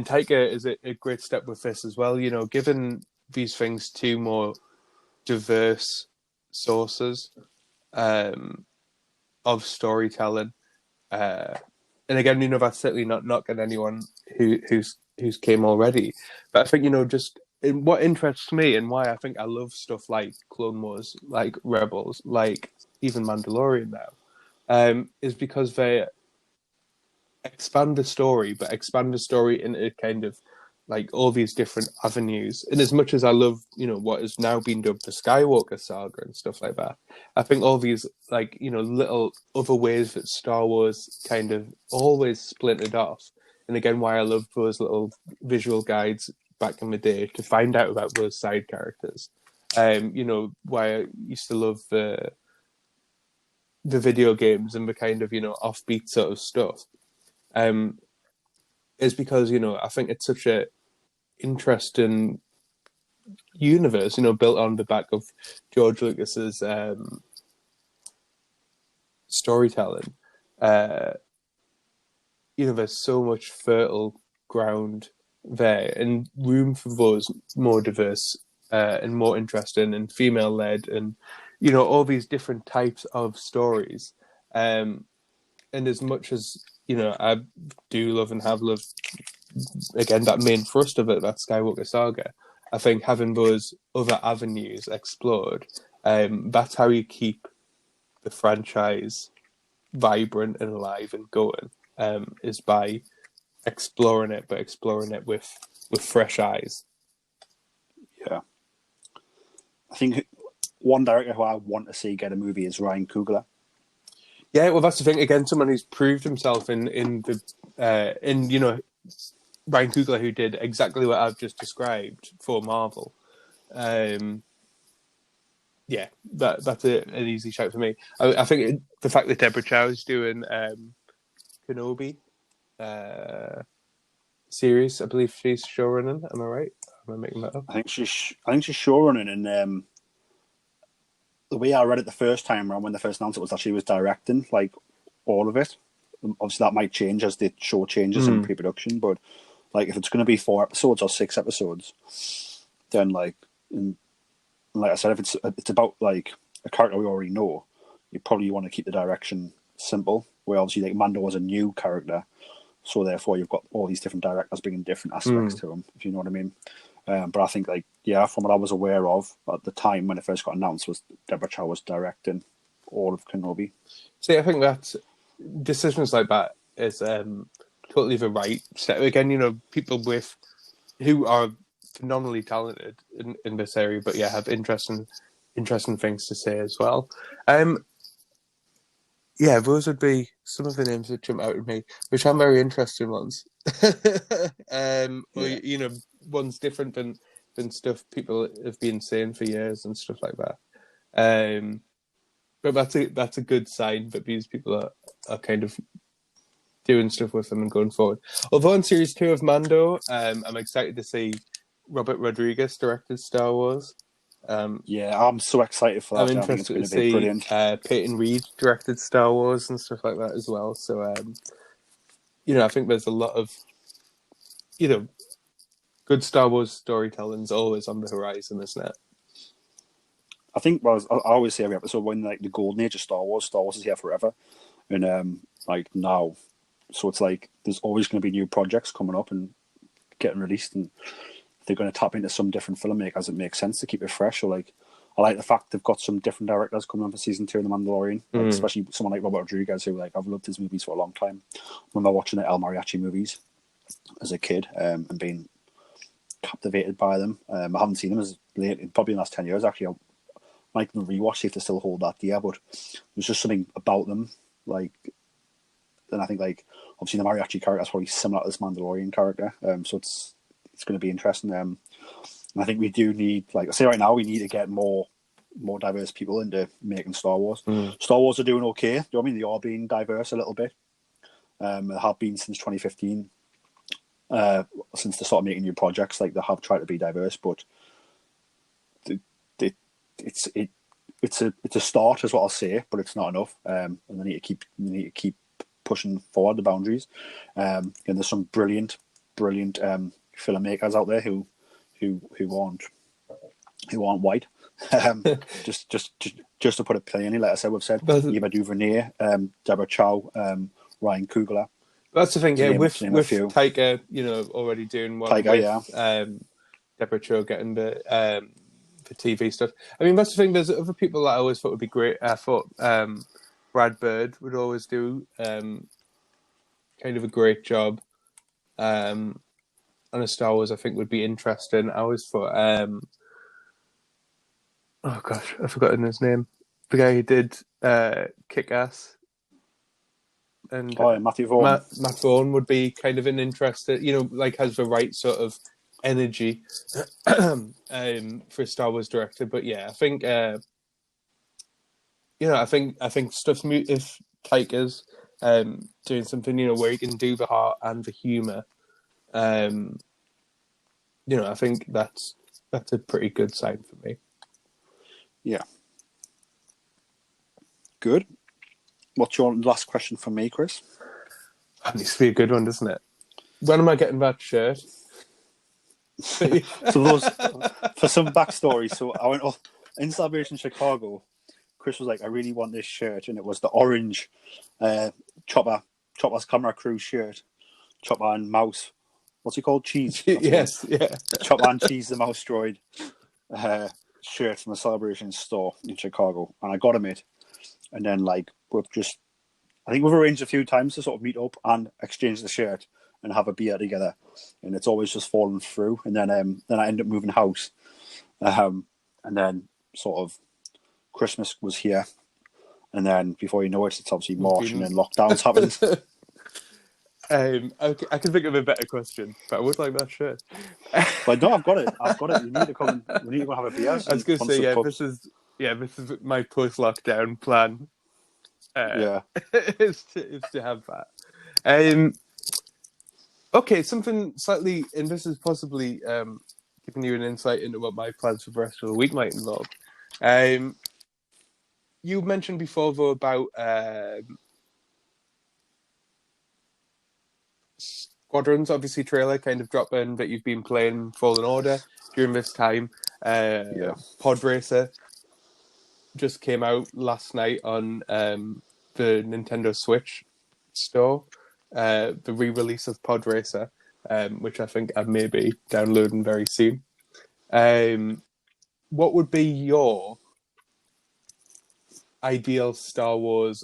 Taika is a great step with this as well, giving these things to more diverse sources of storytelling. And again, that's certainly not knocking anyone who's came already. But I think, just what interests me and why I think I love stuff like Clone Wars, like Rebels, like even Mandalorian now, is because they expand the story, but expand the story into kind of like all these different avenues. And as much as I love, what has now been dubbed the Skywalker saga and stuff like that, I think all these like, little other ways that Star Wars kind of always splintered off. And again, why I love those little visual guides back in the day to find out about those side characters. Why I used to love the video games and the kind of, offbeat sort of stuff. Is because, I think it's such a interesting universe, built on the back of George Lucas's storytelling. There's so much fertile ground there and room for those more diverse and more interesting and female-led and, all these different types of stories. And as much as, I do love and have loved, again, that main thrust of it, that Skywalker saga, I think having those other avenues explored, that's how you keep the franchise vibrant and alive and going is by exploring it, but exploring it with fresh eyes.
Yeah. I think one director who I want to see get a movie is Ryan Coogler.
Yeah, well, that's the thing. Again, someone who's proved himself in you know, Ryan Coogler, who did exactly what I've just described for Marvel. Yeah, that's an easy shout for me. I think the fact that Deborah Chow is doing Kenobi series, I believe she's showrunning. Am I right? Am I making that up?
I think she's showrunning, and the way I read it the first time around when they first announced it was that she was directing like all of it. Obviously, that might change as the show changes in pre-production, but like if it's going to be 4 episodes or 6 episodes, then like I said, if it's about like a character we already know, you probably want to keep the direction simple. Where obviously like Mando was a new character, so therefore you've got all these different directors bringing different aspects to him, if you know what I mean. But I think like from what I was aware of at the time when it first got announced, was Deborah Chow was directing all of Kenobi.
See, I think that decisions like that is totally the right step. Again, you know, people who are phenomenally talented in this area, but have interesting things to say as well. Those would be some of the names that jump out at me, which are very interesting ones. Or, you know, ones different than stuff people have been saying for years and stuff like that. But that's a good sign that these people are kind of doing stuff with them and going forward. Although in Series 2 of Mando, I'm excited to see Robert Rodriguez directed Star Wars.
I'm so excited for that.
I'm interested to see Peyton Reed directed Star Wars and stuff like that as well. So, you know, I think there's a lot of, you know, good Star Wars storytelling's always on the horizon, isn't it?
I think, well, I always say every episode, when like the golden age of Star Wars is here forever, and like now, so it's like there's always going to be new projects coming up and getting released, and they're going to tap into some different filmmakers. It makes sense to keep it fresh. Or like, I like the fact they've got some different directors coming on for season 2 of The Mandalorian, like, especially someone like Robert Rodriguez, who like I've loved his movies for a long time. I remember watching the El Mariachi movies as a kid and being captivated by them. I haven't seen them as late, probably in the last 10 years actually. I might rewatch, see if they still hold that dear, but there's just something about them, like, and I think like obviously the mariachi character is probably similar to this Mandalorian character, so it's going to be interesting. And I think we do need, like I say right now, we need to get more diverse people into making Star Wars. Star Wars are doing okay. Do you know what I mean? They are being diverse a little bit. They have been since 2015. Since they started making new projects, like they have tried to be diverse, but it's a start, is what I'll say, but it's not enough. And they need to keep pushing forward the boundaries. And there's some brilliant filmmakers out there who aren't white. just to put it plainly, like I said, we've said Eva DuVernay, Deborah Chow, Ryan Coogler.
That's the thing, with Taika, you know, already doing one. Taika, Deborah Chow getting the TV stuff. I mean, that's the thing. There's other people that I always thought would be great. I thought Brad Bird would always do kind of a great job on a Star Wars. I think would be interesting. I always thought, oh gosh, I've forgotten his name. The guy who did Kick-Ass. And
Matthew Vaughn.
Matt Vaughn would be kind of an interesting, you know, like has the right sort of energy for a Star Wars director. But yeah, I think you know, I think stuff, if Taika's doing something, you know, where he can do the heart and the humor, you know, I think that's a pretty good sign for me.
Yeah. Good. What's your last question for me, Chris?
That needs to be a good one, doesn't it? When am I getting that shirt?
So for some backstory, so I went in Celebration Chicago. Chris was like, I really want this shirt, and it was the orange Chopper's Camera Crew shirt. Chopper and Mouse. What's he called? Cheese.
Yes, yeah.
Chopper and Cheese the Mouse Droid shirt from the Celebration store in Chicago, and I got him it. and then like I think we've arranged a few times to sort of meet up and exchange the shirt and have a beer together, and it's always just fallen through. And then I end up moving house, and then sort of Christmas was here, and then before you know it, it's obviously March, and then lockdowns happened.
I can think of a better question, but I would like that shirt.
But no, I've got it. You need to come. We need to go have a beer.
I was going to say, this is my post-lockdown plan. is to have that. Okay, something slightly, and this is possibly giving you an insight into what my plans for the rest of the week might involve. You mentioned before, though, about Squadrons, obviously trailer kind of dropping that you've been playing Fallen Order during this time. Pod Racer just came out last night on the Nintendo Switch store. The re-release of Pod Racer, which I think I may be downloading very soon. What would be your ideal Star Wars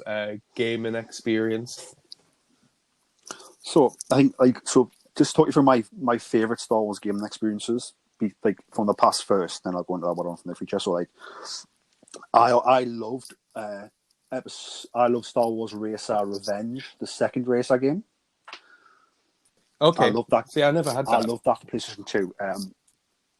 gaming experience?
So I think just talking from my favorite Star Wars gaming experiences, like from the past first, then I'll go into that one from the future. So like I loved Star Wars Racer Revenge, the second Racer game.
Okay.
I love that.
See, I never had that.
I love that for PlayStation 2.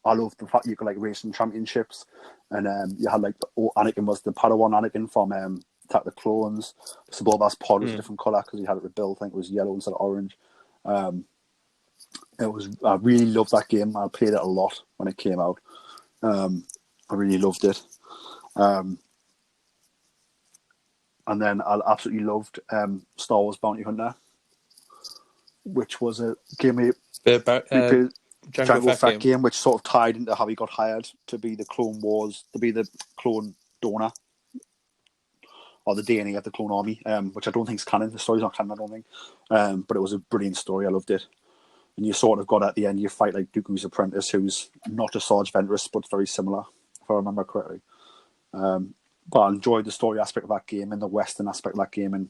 I love the fact you could like race in championships, and you had like Anakin was the Padawan Anakin from Attack of the Clones. Sebulba's pod was a different colour because he had it rebuilt. I think it was yellow instead of orange. I really loved that game. I played it a lot when it came out. I really loved it. And then I absolutely loved Star Wars Bounty Hunter, which was a game Jango Fett game, which sort of tied into how he got hired to be the Clone Wars, to be the clone donor, or the DNA of the clone army, which I don't think is canon. The story's not canon, I don't think. But it was a brilliant story. I loved it. And you sort of got at the end, you fight like Dooku's apprentice, who's not a Sarge Ventress, but very similar, if I remember correctly. But I enjoyed the story aspect of that game and the Western aspect of that game, and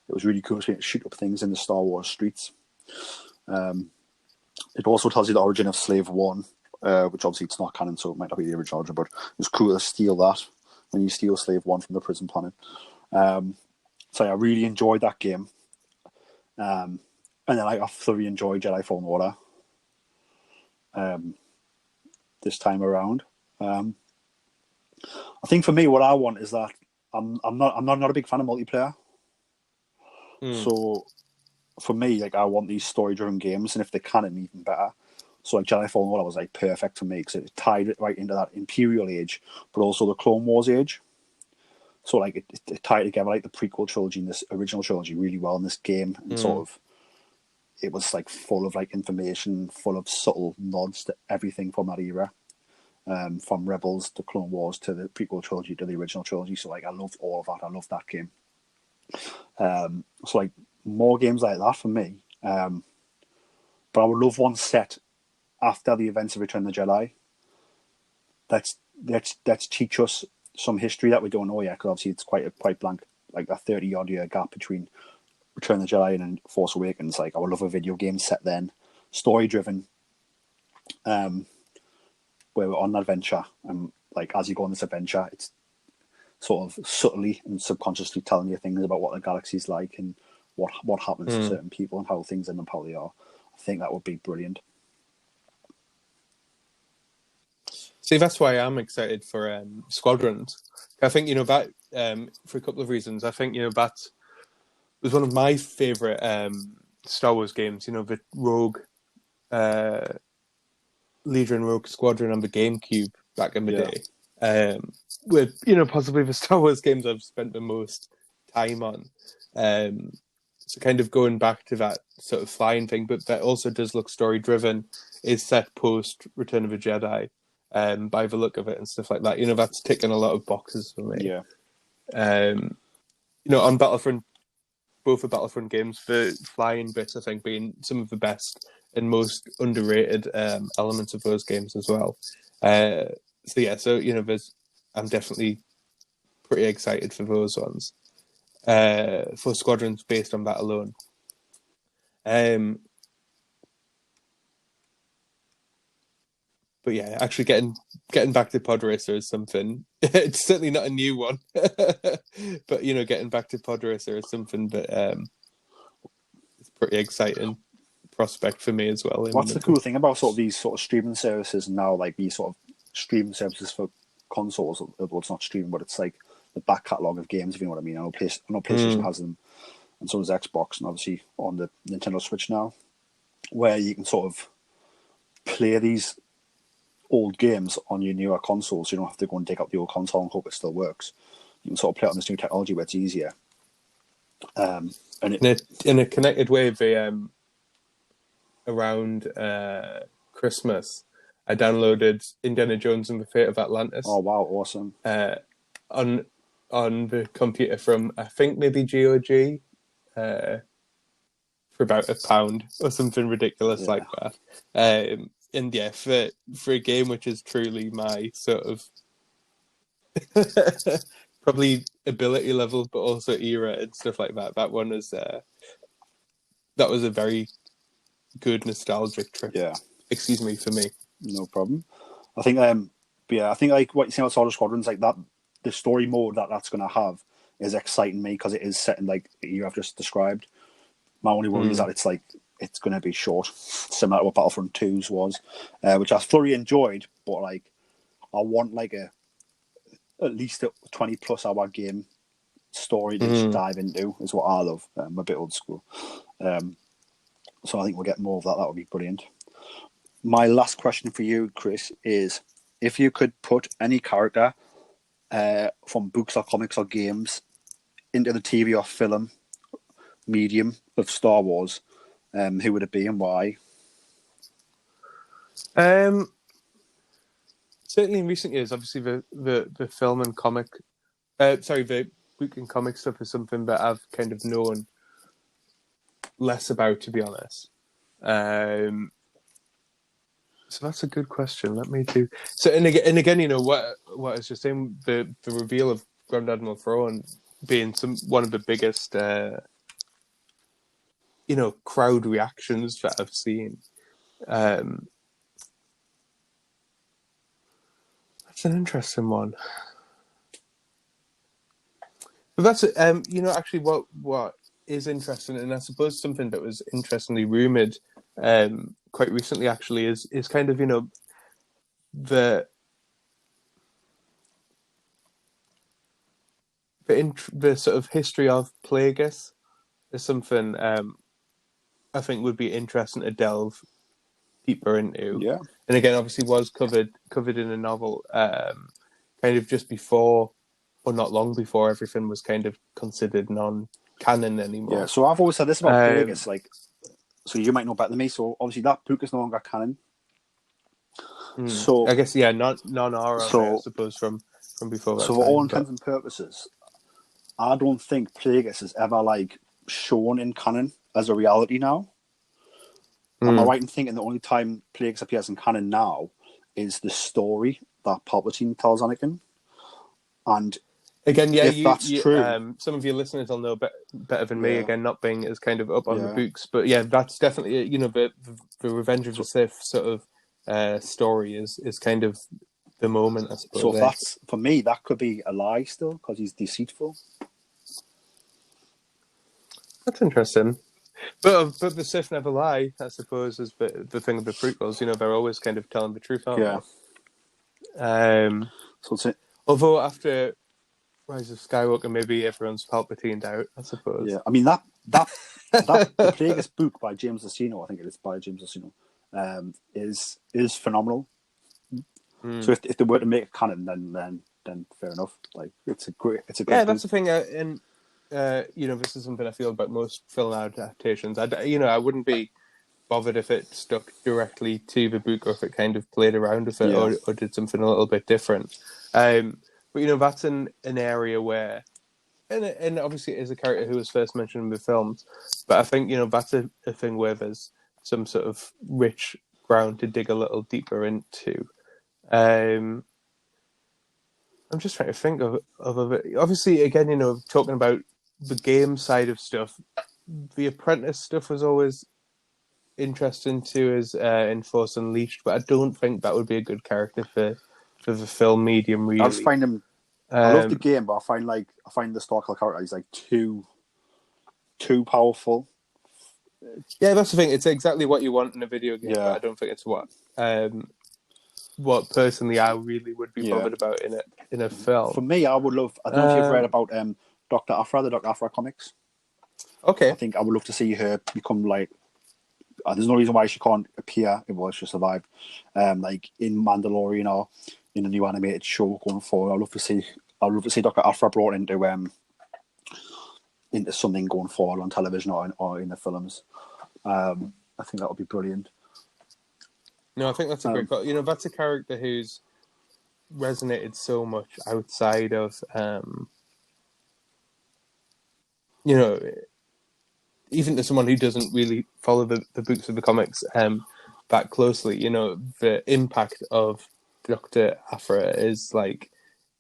it was really cool to shoot up things in the Star Wars streets. It also tells you the origin of Slave One, which obviously it's not canon, so it might not be the original origin, but it's cool to steal that when you steal Slave One from the prison planet. So I really enjoyed that game. And then I thoroughly enjoyed Jedi Fallen Order this time around. I think for me, what I want is that I'm not a big fan of multiplayer. So for me, like I want these story-driven games, and if they can, even better. So like Jedi Fallen Order was like perfect for me because it tied it right into that Imperial age, but also the Clone Wars age. So like it tied together like the prequel trilogy and this original trilogy really well in this game, and sort of it was like full of like information, full of subtle nods to everything from that era, from Rebels to Clone Wars to the prequel trilogy to the original trilogy. So like I loved all of that. I loved that game. So like more games like that for me. But I would love one set after the events of Return of the Jedi. Let's teach us some history that we don't know yet, because obviously it's quite blank, like a 30-odd year gap between Return of the Jedi and Force Awakens. Like I would love a video game set then, story driven, where we're on an adventure, and like as you go on this adventure, it's sort of subtly and subconsciously telling you things about what the galaxy's like and what happens to certain people and how things end up how they are. I think that would be brilliant.
See, that's why I'm excited for Squadrons. I think, that for a couple of reasons. I think, that was one of my favourite Star Wars games, the Rogue, Legion Rogue Squadron on the GameCube back in the day. With, possibly the Star Wars games I've spent the most time on. So kind of going back to that sort of flying thing, but that also does look story-driven, is set post Return of the Jedi. By the look of it and stuff like that, that's ticking a lot of boxes for me. On Battlefront, both the Battlefront games, the flying bits I think being some of the best and most underrated elements of those games as well. I'm definitely pretty excited for those ones. for Squadrons based on that alone. But yeah, actually getting back to Pod Racer is something. It's certainly not a new one, but getting back to Pod Racer is something that it's a pretty exciting prospect for me as well.
What's the cool thing about sort of these sort of streaming services now, like these sort of streaming services for consoles? Well, it's not streaming, but it's like the back catalogue of games, if you know what I mean. I know PlayStation has them, and so does Xbox, and obviously on the Nintendo Switch now, where you can sort of play these old games on your newer consoles. You don't have to go and dig up the old console and hope it still works. You can sort of play it on this new technology where it's easier. And
in a connected way, around Christmas, I downloaded Indiana Jones and the Fate of Atlantis.
Oh wow, awesome!
On the computer from, I think, maybe GOG, for about £1 or something ridiculous like that. And yeah, for a game which is truly my sort of probably ability level, but also era and stuff like that. That one was that was a very good nostalgic trip.
Yeah,
excuse me, for me.
No problem. I think I think like what you see outside of Squadrons, like that, the story mode that's going to have is exciting me because it is set in like the era I've just described. My only worry is that it's going to be short, similar to what Battlefront 2's was, which I thoroughly enjoyed, but like I want like at least a 20+ hour game story to just dive into is what I love. I'm a bit old school. So I think we'll get more of that. That would be brilliant. My last question for you, Chris, is if you could put any character from books or comics or games into the TV or film medium of Star Wars, who would it be and why?
Certainly in recent years, obviously the film and comic, the book and comic stuff is something that I've kind of known less about, to be honest. So that's a good question. Let me do. So and again, what I was just saying, the reveal of Grand Admiral Thrawn being one of the biggest, crowd reactions that I've seen. That's an interesting one. But that's actually what is interesting, and I suppose something that was interestingly rumored quite recently actually is kind of the sort of history of Plagueis is something I think would be interesting to delve deeper into.
Yeah.
And again, obviously was covered in a novel kind of just before, or not long before, everything was kind of considered non-canon anymore.
Yeah, so I've always said this about Plagueis, like, so you might know better than me, so obviously that book is no longer canon. So
I guess, non-horror, I suppose, from before that.
So for all intents and purposes, I don't think Plagueis is ever, like, shown in canon as a reality now. Am I right in thinking the only time Plagueis appears in canon now is the story that Palpatine tells Anakin? And
again,
if that's true,
some of your listeners will know better than me. Again, not being as kind of up on the books, but yeah, that's definitely the Revenge of the Sith sort of story is kind of the moment, I suppose.
So that's, for me, that could be a lie still because he's deceitful.
That's interesting. But the Sith never lie, I suppose, is the thing of the prequels. They're always kind of telling the truth, aren't they?
So it's
although after Rise of Skywalker, maybe everyone's Palpatined out, I suppose.
Yeah, I mean that the Plagueis book by James Luceno, I think it is by James Luceno, is phenomenal. So if they were to make it canon, then fair enough. Like it's a great book.
That's the thing. And this is something I feel about most film adaptations. I wouldn't be bothered if it stuck directly to the book or if it kind of played around with it or did something a little bit different. But that's an area where, and obviously it is a character who was first mentioned in the films, but I think that's a thing where there's some sort of rich ground to dig a little deeper into. I'm just trying to think of it. Obviously, again, talking about the game side of stuff, the Apprentice stuff was always interesting too, as in Force Unleashed, but I don't think that would be a good character for the film medium, really.
I just find him. I love the
Um,
game, but I find the Starkiller character is like too powerful.
yeah, that's the thing. It's exactly what you want in a video game, but
Yeah.
I don't think it's what personally I really would be bothered about in a film.
For me, I would love. I don't know if you've read about Dr. Aphra, the Dr. Aphra comics.
Okay.
I think I would love to see her become like. There's no reason why she can't appear. Well, she survived, like in Mandalorian or in a new animated show going forward. I'd love to see Dr. Aphra brought into something going forward on television or in the films. I think that would be brilliant.
No, I think that's a great call. That's a character who's resonated so much outside of, even to someone who doesn't really follow the books of the comics that closely, the impact of Dr. Aphra is like,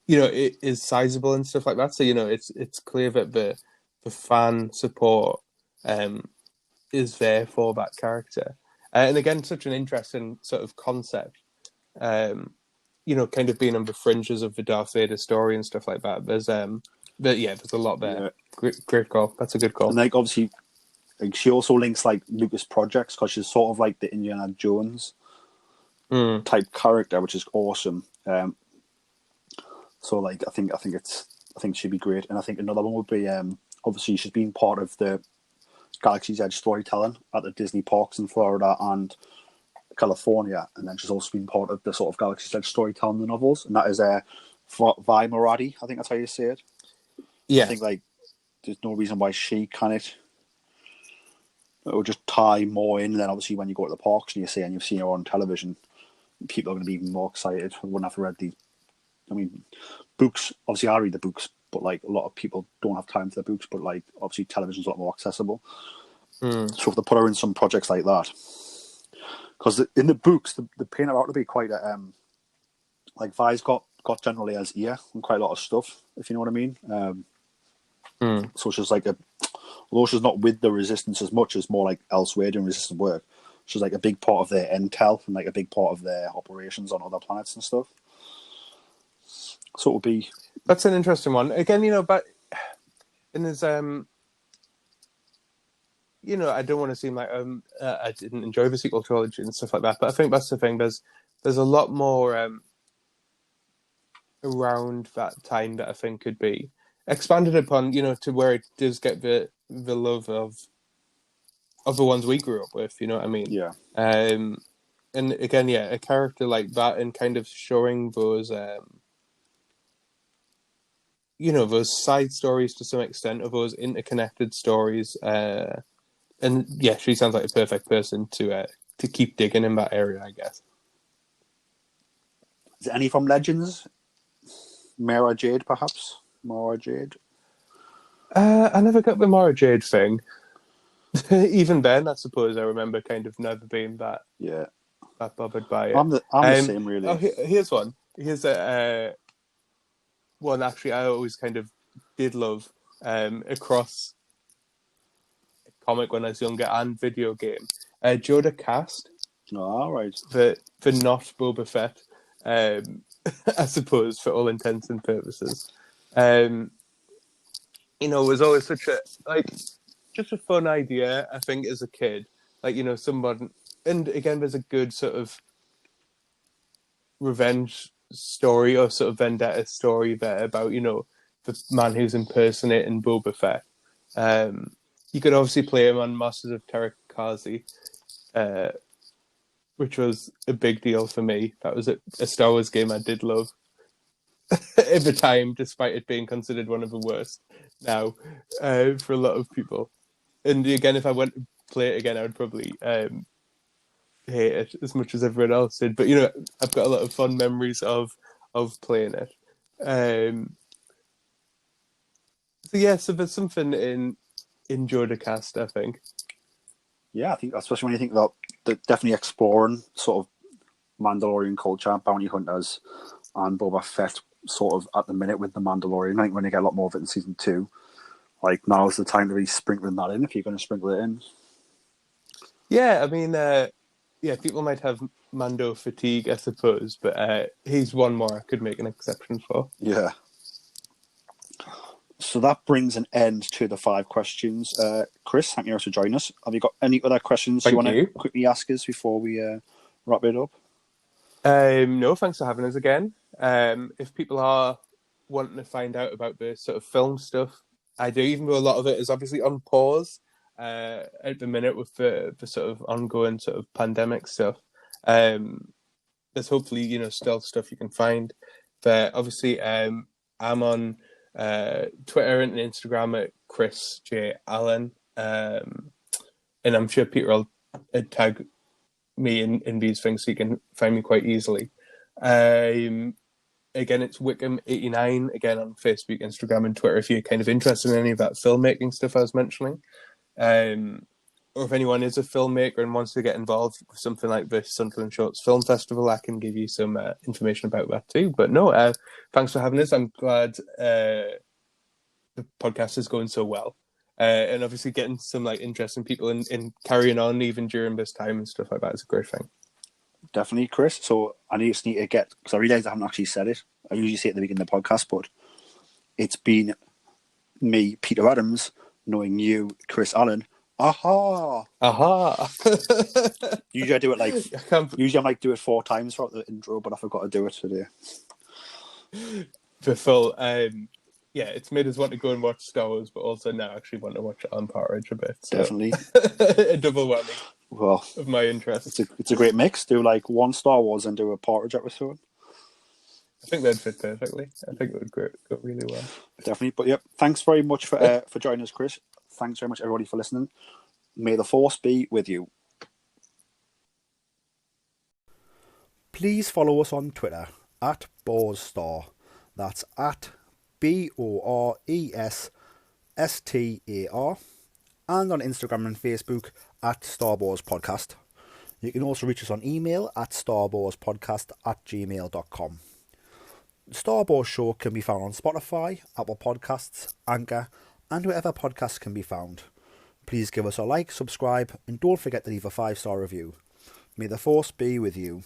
it is sizable and stuff like that. So, it's clear that the fan support is there for that character. And again, such an interesting sort of concept, kind of being on the fringes of the Darth Vader story and stuff like that. There's there's a lot there. Yeah. Great call. That's a good call.
And like obviously, like she also links like Lucas projects because she's sort of like the Indiana Jones type character, which is awesome. So like I think she'd be great, and I think another one would be obviously she's been part of the Galaxy's Edge storytelling at the Disney parks in Florida and California, and then she's also been part of the sort of Galaxy's Edge storytelling in the novels, and that is Vi Moradi. I think that's how you say it.
Yeah.
I think like there's no reason why she can't. It will just tie more in, and then obviously when you go to the parks and you've seen her on television, people are going to be even more excited. I wouldn't have to read books. Obviously, I read the books, but like a lot of people don't have time for the books. But like obviously, television's a lot more accessible. So if they put her in some projects like that, because in the books, they paint her out to be quite a like Vi's got generally as ear and quite a lot of stuff, if you know what I mean. So she's like although she's not with the Resistance as much as more like elsewhere doing Resistance work, she's like a big part of their intel and like a big part of their operations on other planets and stuff. So it would be.
That's an interesting one. Again, but in his I don't want to seem like I didn't enjoy the sequel trilogy and stuff like that, but I think that's the thing. There's a lot more around that time that I think could be expanded upon, to where it does get the love of the ones we grew up with. You know what I mean?
Yeah.
And again, a character like that, and kind of showing those, those side stories to some extent, of those interconnected stories. And yeah, she sounds like a perfect person to keep digging in that area, I guess.
Is there any from Legends? Mara Jade, perhaps? Mara Jade?
I never got the Mara Jade thing. Even then, I suppose I remember kind of never being that bothered by it.
I'm the same, really.
Oh, here's one. Here's one actually I always kind of did love across comic when I was younger and video game. Joda Cast.
All right.
The not Boba Fett, I suppose, for all intents and purposes. Was always such just a fun idea, I think, as a kid. Someone, and again, there's a good sort of revenge story or sort of vendetta story there about, the man who's impersonating Boba Fett. You could obviously play him on Masters of Terrakazi, which was a big deal for me. That was a Star Wars game I did love at the time, despite it being considered one of the worst now for a lot of people. And again, if I went to play it again, I would probably hate it as much as everyone else did. But I've got a lot of fond memories of playing it. So there's something in Joda Cast, I think.
Yeah, I think especially when you think about definitely exploring sort of Mandalorian culture, bounty hunters, and Boba Fett sort of at the minute with the Mandalorian. I think when you get a lot more of it in season 2, like now's the time to be sprinkling that in if you're going to sprinkle it in.
Yeah, I mean, people might have Mando fatigue, I suppose, but he's one more I could make an exception for.
Yeah. So that brings an end to the 5 questions. Chris, thank you for joining us. Have you got any other questions you want to quickly ask us before we wrap it up?
No, thanks for having us again. If people are wanting to find out about the sort of film stuff, I do, even though a lot of it is obviously on pause at the minute with the sort of ongoing sort of pandemic stuff. There's hopefully, still stuff you can find. But obviously, I'm on Twitter and Instagram at Chris J Allan, and I'm sure Peter will tag me in these things so you can find me quite easily. Again, it's Wickham89 again on Facebook, Instagram, and Twitter if you're kind of interested in any of that filmmaking stuff I was mentioning. Or if anyone is a filmmaker and wants to get involved with something like the Sunderland Shorts Film Festival, I can give you some information about that too. But no, thanks for having us. I'm glad the podcast is going so well. And obviously getting some like interesting people in carrying on even during this time and stuff like that is a great thing.
Definitely, Chris. So I just need to get, because I realise I haven't actually said it. I usually say it at the beginning of the podcast, but it's been me, Peter Adams, knowing you, Chris Allan. Aha!
Aha!
Usually I do it do it 4 times throughout the intro, but I forgot to do it today.
The full, it's made us want to go and watch Star Wars, but also now actually want to watch Alan Partridge a bit. So.
Definitely.
A double whammy.
Well,
of my interest.
It's a great mix. Do like one Star Wars and do a Partridge episode.
I think that'd fit perfectly. I think it would go really well.
Definitely. But yep, thanks very much for joining us, Chris. Thanks very much, everybody, for listening. May the Force be with you. Please follow us on Twitter at BoresStar. That's at BoresStar. And on Instagram and Facebook at Star Wars Podcast. You can also reach us on email at starwarspodcast@gmail.com. The Star Wars Show can be found on Spotify, Apple Podcasts, Anchor, and wherever podcasts can be found. Please give us a like, subscribe, and don't forget to leave a 5-star review. May the Force be with you.